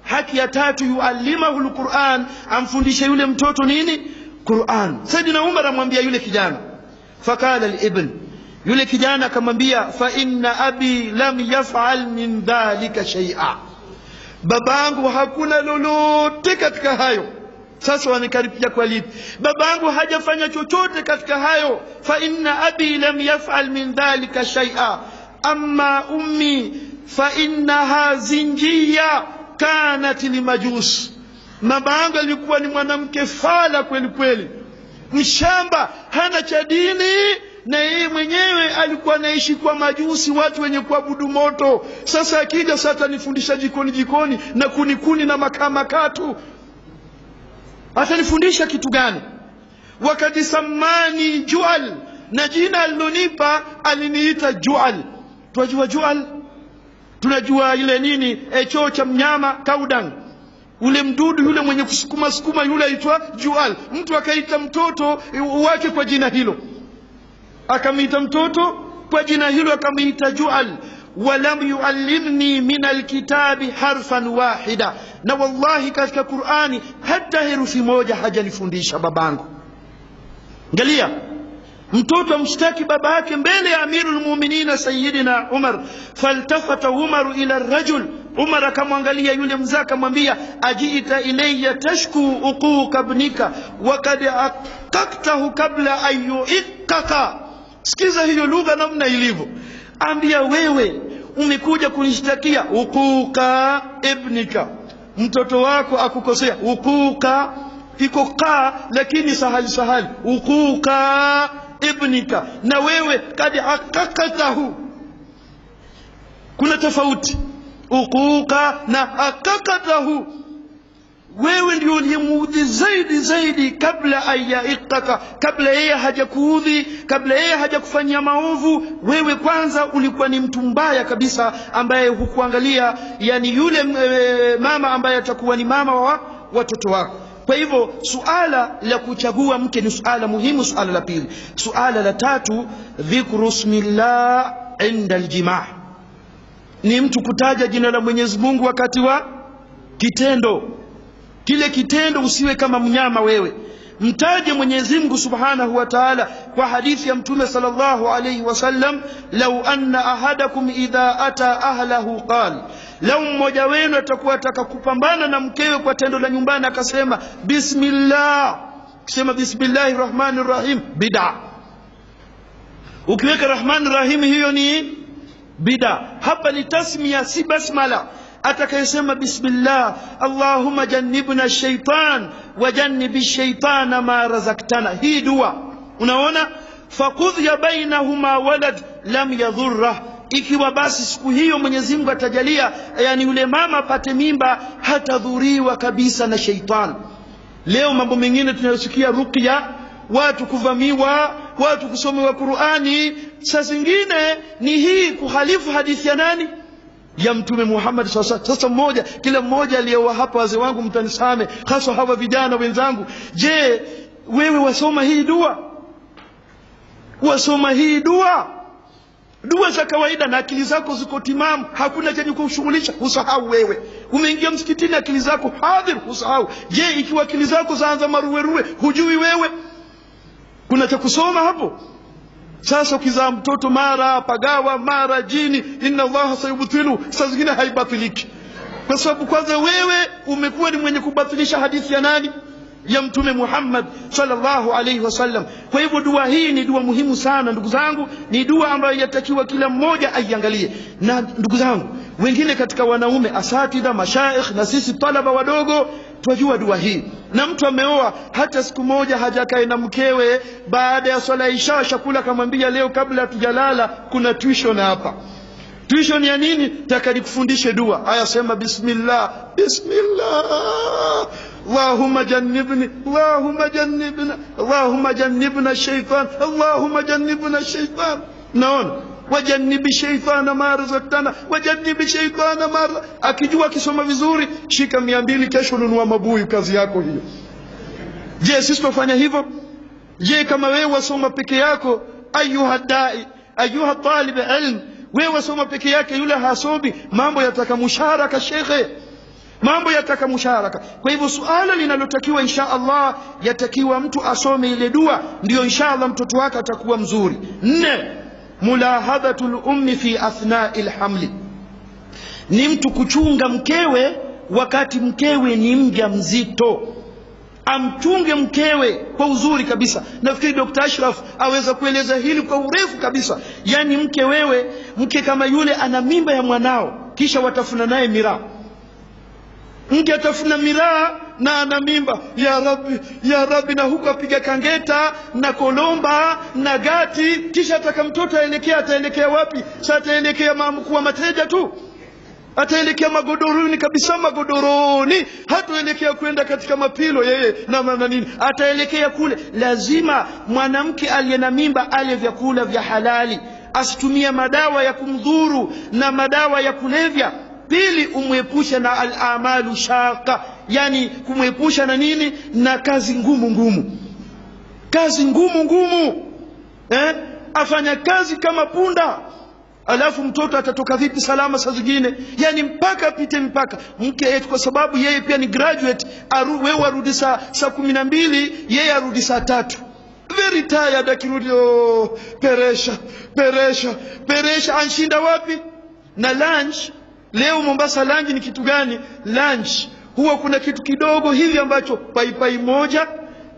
Haki ya tatu, yuallimahu alquran, amfundishe yule mtoto nini? Quran. Saidina Umar amwambia yule kijana, fakala al-ibn, yule kijana akamwambia, fa inna abi lam yaf'al min dhalika shay'a, babangu hakuna lolote katika hayo. Sasa wanikaribia kwa lipi? Babangu hajafanya chochote katika hayo. Fa inna abi lam yaf'al min dhalika shay'a, amma ummi fa innaha zinjiya kanat limajus. Babangu alikuwa ni mwanamke fala kweli kweli, mshamba, hana cha dini, na yeye mwenyewe alikuwa anaishi kwa majusi, watu wenye kuabudu moto. Sasa akija sasa atanifundisha jikoni na kuni na makaa atanifundisha kitu gani? Wakati samani Jual, na jina alilonipa aliniita Jual. Tunajua Jual, tunajua ile nini, choo cha mnyama, kaudang, ule mdudu yule mwenye kusukuma yule aitwa Jual. Mtu akaita mtoto wake kwa jina hilo, akamita mtoto kwa jina hilo, akamita Jual. Walam yuallimni min alkitabi harfan wahida, na wallahi katika Qur'ani hata herufi moja hajanifundisha babangu. Angalia, mtoto amshtaki baba yake mbele ya amirul mu'minin sayyidina Umar. Faltafata Umar ila ar-rajul, Umar akamwangalia yule mzee akamwambia, ajiita ilayya tashku uquqa ibnika wa qad aqaqtahu qabla an yu'iqqaka. Sikiza hiyo lugha namna ilivyo. Ambia, wewe umekuja kunishtakia uquqa ibnika, mtoto wako akukosea. Uquqa iko ka, lakini sahali uquqa ibnika, na wewe kad aqaqatahu. Kuna tofauti uquqa na aqaqatahu. Wewe ndio uliyemuudhi zaidi kabla ayaikaka, kabla yeye hajakuudhi, kabla yeye hajakufanyia maovu. Wewe kwanza ulikuwa ni mtu mbaya kabisa, ambaye hukuangalia yani yule mama ambaye atakuwa ni mama wa watoto wako. Kwa hivyo suala la kuchagua mke ni suala muhimu. Suala la pili. Suala la tatu, dhikru ismillah inda aljimaa, ni mtu kutaja jina la Mwenyezi Mungu wakati wa kitendo. Kile kitendo usiwe kama mnyama wewe, mtaje Mwenyezi Mungu Subhanahu wa Ta'ala. Kwa hadithi ya Mtume sallallahu alayhi wasallam, law anna ahadakum idha ata ahlahu qala, lau mmoja wenu atakuwa ataka kupambana na mkewe kwa tendo la nyumbani akasema bismillah, kisema bismillahir rahmanir rahim, bid'a. Ukiweka rahmanir rahim, hiyo ni bid'a. Hapa ni tasmiya, si basmala. Atakayesema bismillah, Allahumma jannibna ash-shaytan wa jannibi ash-shaytana ma razaktana, hii dua unaona, faqudhiya bainahuma walad lam yadhurra. Ikiwa basi siku hiyo Mwenyezi Mungu atajalia yani yule mama apate mimba, hatadhuriwa kabisa na shaytan. Leo mambo mengine tunayosikia, ruqya, watu kuvamiwa, watu kusomewa Qur'ani, saa zingine ni hii kuhalifu hadithi ya nani? Ya Mtume Muhammad sallallahu. Sasa mmoja, kila mmoja aliyewa hapa, wazee wangu mtanisame, hasa hawa vijana wenzangu, je, wewe wasoma hii dua? Wasoma hii dua? Dua za kawaida na akili zako ziko timamu, hakuna chenye kushughulisha, usahau wewe. Umeingia msikitini akili zako hadhir, usahau. Je, ikiwa akili zako zaanza maruweruwe, hujui wewe kuna cha kusoma hapo? Sasa ukizaa mtoto mara pagawa mara jini, inna Allah sayubtilu, saa zingine haibatiliki, kwa sababu kwanza wewe umekuwa ni mwenye kubatilisha hadithi ya nani? Ya Mtume Muhammad sallallahu alayhi wasallam. Kwa hivyo dua hii ni dua muhimu sana ndugu zangu, ni dua ambayo yatakiwa kila mmoja aiangalie. Na ndugu zangu wengine katika wanaume, asatidha, mashaikh, na sisi talaba wadogo, twajua dua hii. Na mtu ameoa hata siku moja hajakae na mkewe, baada ya swala isha chakula akamwambia leo kabla hatujalala kuna tuition hapa. Tuition ya nini? Taka nikufundishe dua. Aya sema bismillah, bismillah. Allahumma jannibni, Allahumma jannibna, Allahumma jannibna shaytan, Allahumma jannibna shaytan. Naona wajannibi shaytana ma razaqtana, wajannibi shaytana ma. Akijua akisoma vizuri shika 200 kesho nunua mabuyu, kazi yako hiyo. Je, sisi tufanya hivyo? Je, kama wewe wasoma peke yako, ayuha dai, ayuha talib ilm, wewe wasoma peke yake, yule hasomi, mambo yataka musharaka shekhe, mambo yataka musharaka. Kwa hivyo suala linalotakiwa insha Allah, yatakiwa mtu asome ile dua, ndio insha Allah mtoto wake atakuwa mzuri. 4, mulahadhatul ummi fi athna'il hamli, ni mtu kuchunga mkewe wakati mkewe ni mjamzito. Amchunge mkewe kwa uzuri kabisa. Nafikiri Dr. Ashraf aweza kueleza hili kwa urefu kabisa. Yani mke kama yule ana mimba ya mwanao, kisha watafuna naye miraa. Mke atafuna miraa na ana mimba, ya Rabbi, ya Rabbi, na huko apiga kangeta na kolomba na gati, kisha ataka mtoto ataelekea wapi? Sasa ataelekea kuwa mateja tu? Ataelekea magodoroni kabisa, magodoroni, hataelekea kwenda katika mapilo yeye na nini, ataelekea kule. Lazima mwanamke aliye na mimba ale vyakula vya halali, asitumie madawa ya kumdhuru na madawa ya kulevya. Pili, umwepusha na al-amalu shaka, yani kumwepusha na nini? Na kazi ngumu, kazi ngumu, afanya kazi kama punda. Alafu mtoto atatoka vipi salama saa zingine? Yani mpaka apite mpaka mke yetu, kwa sababu yeye pia ni graduate, wewe arudi saa 12, yeye arudi saa 3. Very tired, akirudi peresha. Anshinda wapi? Na lunch. Leo Mombasa lunch ni kitu gani? Lunch huwa kuna kitu kidogo hivi ambacho paipai moja,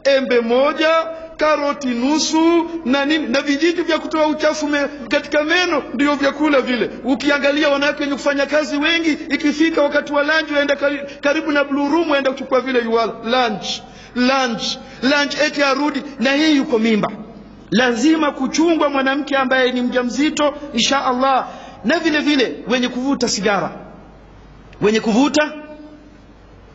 embe moja, karoti nusu na nini, na vijiti vya kutoa uchafu katika meno, ndio vyakula vile. Ukiangalia wanawake wenye kufanya kazi wengi, ikifika wakati wa lunch waenda karibu na blue room, waenda kuchukua vile lunch eti arudi na hii yuko mimba. Lazima kuchungwa mwanamke ambaye ni mjamzito insha Allah. Na vile vile wenye kuvuta sigara,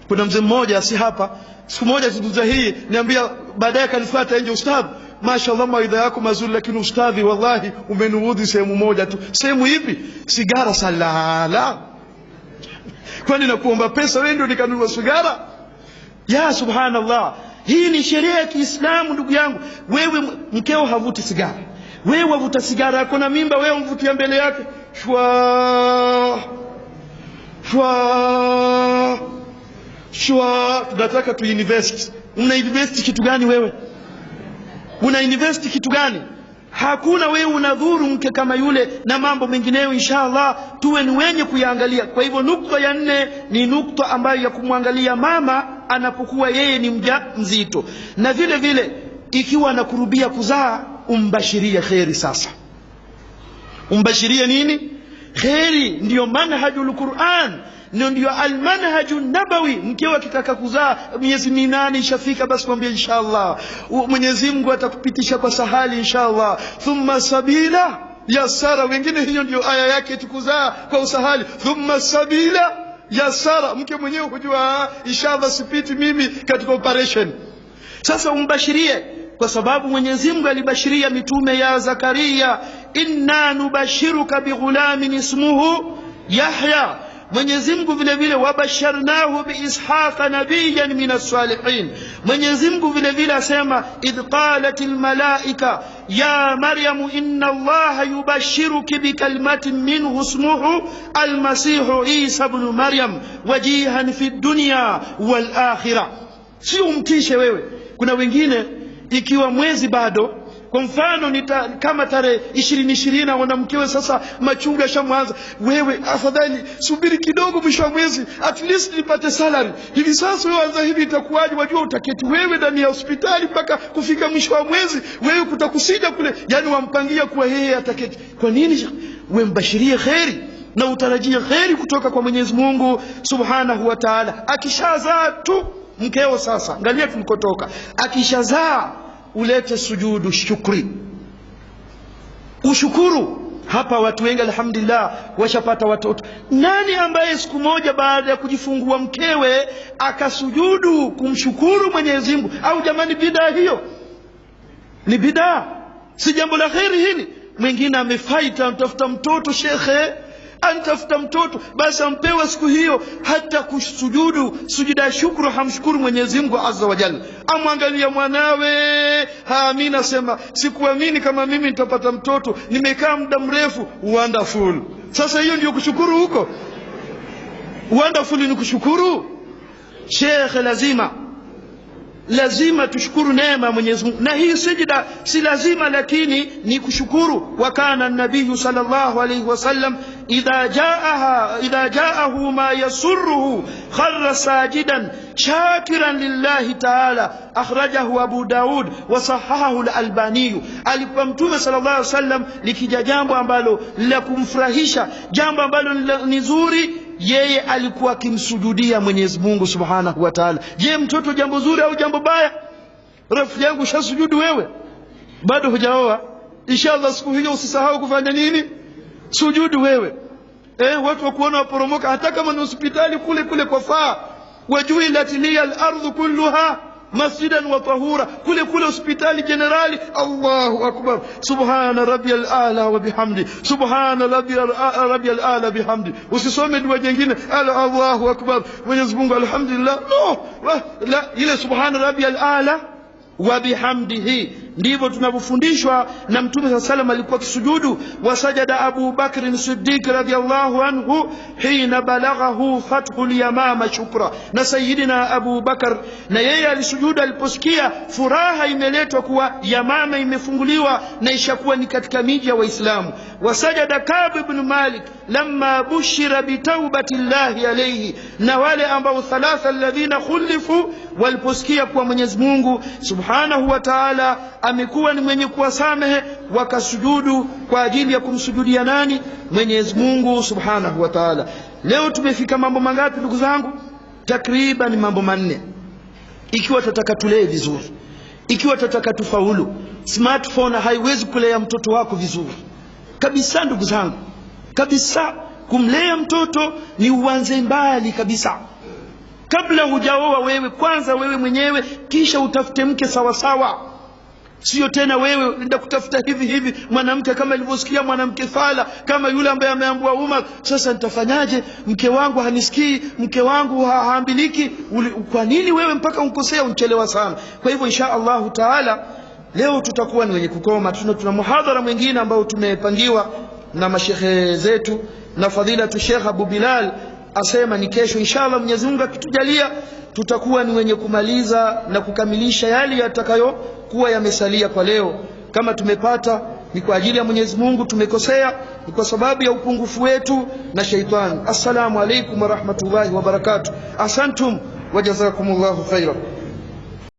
kuna mzee mmoja si hapa, siku moja tuduza hii niambia, baadaye kanifuata nje, ustadhi mashaallah mawaidha yako mazuri, lakini ustadhi wallahi umenuudhi sehemu moja tu. Sehemu ipi? Sigara. Salala, kwani nakuomba pesa wewe ndio nikanunua sigara? Ya subhanallah, hii ni sheria ya Kiislamu ndugu yangu. Wewe mkeo havuti sigara, wewe wavuta sigara, yako na mimba, wewe mvutia mbele yake, shwa. Tunataka tu invest. Una invest kitu gani wewe? Una invest kitu gani? Hakuna. Wewe unadhuru mke kama yule na mambo mengineyo. Inshallah tuwe ni wenye kuyaangalia. Kwa hivyo nukta ya 4 ni nukta ambayo ya kumwangalia mama anapokuwa yeye ni mjamzito. Na vile vile ikiwa anakurubia kuzaa, umbashirie khairi. Sasa umbashirie nini? Khairi. Ndio manhajul Qur'an, ndio almanhajun nabawi. Mkeo akitaka kuzaa miezi 8 ishafika, basi mwambie inshallah Mwenyezi Mungu atakupitisha kwa sahali inshallah. Thumma sabila yasara. Wengine hiyo ndio aya yake, tukuzaa kwa usahali. Thumma sabila yasara. Mke mwenyewe hujua inshallah sipiti mimi katika operation. Sasa umbashirie, kwa sababu Mwenyezi Mungu alibashiria mitume ya Zakaria, inna nubashiruka bighulamin ismuhu Yahya. Mwenyezi Mungu vile vile wabasharnahu biishaqa nabiyyan minas salihin. Mwenyezi Mungu vile vile asema idh qalatil malaika ya Maryam inna Allaha yubashiruki bikalimatin minhu ismuhu almasihu Isa ibn Maryam wajihan fid dunya wal akhirah. Si umtishe wewe. Kuna wengine ikiwa mwezi bado, kwa mfano kama tarehe 20 anaona mkewe sasa machungu yashamwanza, wewe afadhali subiri kidogo mwisho wa mwezi, at least nipate salary. Hivi sasa wewe anza hivi, itakuwaje? Wajua utaketi wewe ndani ya hospitali mpaka kufika mwisho wa mwezi, wewe kutakusija kule, yani wampangia kwa yeye ataketi. Kwa nini? Wewe mbashirie khairi na utarajie khairi kutoka kwa Mwenyezi Mungu Subhanahu wa Ta'ala. Akishazaa tu mkeo sasa, angalia tulikotoka, akishazaa ulete sujudu shukri, ushukuru. Hapa watu wengi alhamdulillah washapata watoto. Nani ambaye siku moja baada ya kujifungua mkewe akasujudu kumshukuru Mwenyezi Mungu? Au jamani, bidaa hiyo ni bidaa, si jambo la kheri hili. Mwingine amefaita anatafuta mtoto, shekhe anatafuta mtoto, basi ampewa siku hiyo hata kusujudu sujuda shukuru, hamshukuru Mwenyezi Mungu azza wa jalla. Amwangalia mwanawe, Amina, asema sikuamini kama mimi nitapata mtoto, nimekaa muda mrefu. Wonderful. Sasa hiyo ndio kushukuru huko? Wonderful ni kushukuru? Shekhe, lazima tushukuru neema Mwenyezi Mungu, na hii sijida si lazima, lakini ni kushukuru. Wa kana an-nabiy sallallahu alayhi wasallam idha jaahu ma yasurruhu kharra sajidan shakiran lillahi ta'ala, akhrajahu Abu Daud wa sahahahu al-Albani. Alikuwa Mtume sallallahu alayhi wasallam likija jambo ambalo la kumfurahisha, jambo ambalo ni zuri, yeye alikuwa akimsujudia Mwenyezi Mungu subhanahu wa ta'ala. Je, mtoto jambo zuri au jambo baya? Rafiki yangu, shasujudu wewe? Bado hujaoa? Inshallah siku hiyo usisahau kufanya nini? Sujudu wewe. Watu wakuona waporomoka hata kama ni hospitali kule kwa faa. Wajuilat liya al-ardhu kulluha masjidan wa tahura, kule hospitali generali. Allahu akbar, subhana rabbiyal a'la wa bihamdi, subhana rabbiyal a'la bihamdi. Usisome dua nyingine Allahu akbar Mwenyezi Mungu alhamdulillah, no la, ile subhana rabbiyal a'la wa bihamdihi. Ndivyo tunavyofundishwa na Mtume sallallahu alayhi wasallam alikuwa kisujudu. Wasajada Abu Bakr Siddiq radhiyallahu anhu hina balaghahu fathul yamama shukra, na Sayyidina Abu Bakar na yeye alisujudu aliposikia furaha imeletwa kuwa Yamama imefunguliwa na ishakuwa ni katika miji ya Waislamu. Wasajada Ka'b ibn Malik lamma bushira bitawbati llahi alayhi, na wale ambao thalatha alladhina khulifu waliposikia kuwa Mwenyezi Mungu subhanahu wa ta'ala amekuwa ni mwenye kuwasamehe, wakasujudu kwa ajili ya kumsujudia nani? Mwenyezi Mungu subhanahu wa ta'ala. Leo tumefika mambo mangapi ndugu zangu? Takriban mambo 4. Ikiwa tutataka tulee vizuri, ikiwa tutataka tufaulu, smartphone haiwezi kulea mtoto wako vizuri kabisa ndugu zangu, kabisa. Kumlea mtoto ni uanze mbali kabisa. Kabla hujaoa wewe, kwanza wewe mwenyewe, kisha utafute mke sawa sawa. Sio tena wewe nenda kutafuta hivi mwanamke kama ilivyosikia mwanamke fala kama yule ambaye ameambiwa Umar, sasa nitafanyaje? Mke wangu hanisikii, mke wangu haambiliki. Kwa nini wewe mpaka unkosea, unchelewa sana? Kwa hivyo insha Allah taala leo tutakuwa ni wenye kukoma. Tuna muhadhara mwingine ambao tumepangiwa na mashehe zetu, na fadhilatu Sheikh Abu Bilal asema ni kesho inshallah, Mwenyezi Mungu akitujalia tutakuwa ni wenye kumaliza na kukamilisha yale yatakayokuwa yamesalia kwa leo. Kama tumepata ni kwa ajili ya Mwenyezi Mungu, tumekosea ni kwa sababu ya upungufu wetu na shaitani. Assalamu alaykum wa rahmatullahi wa barakatuh. Asantum wa jazakumullahu khairan.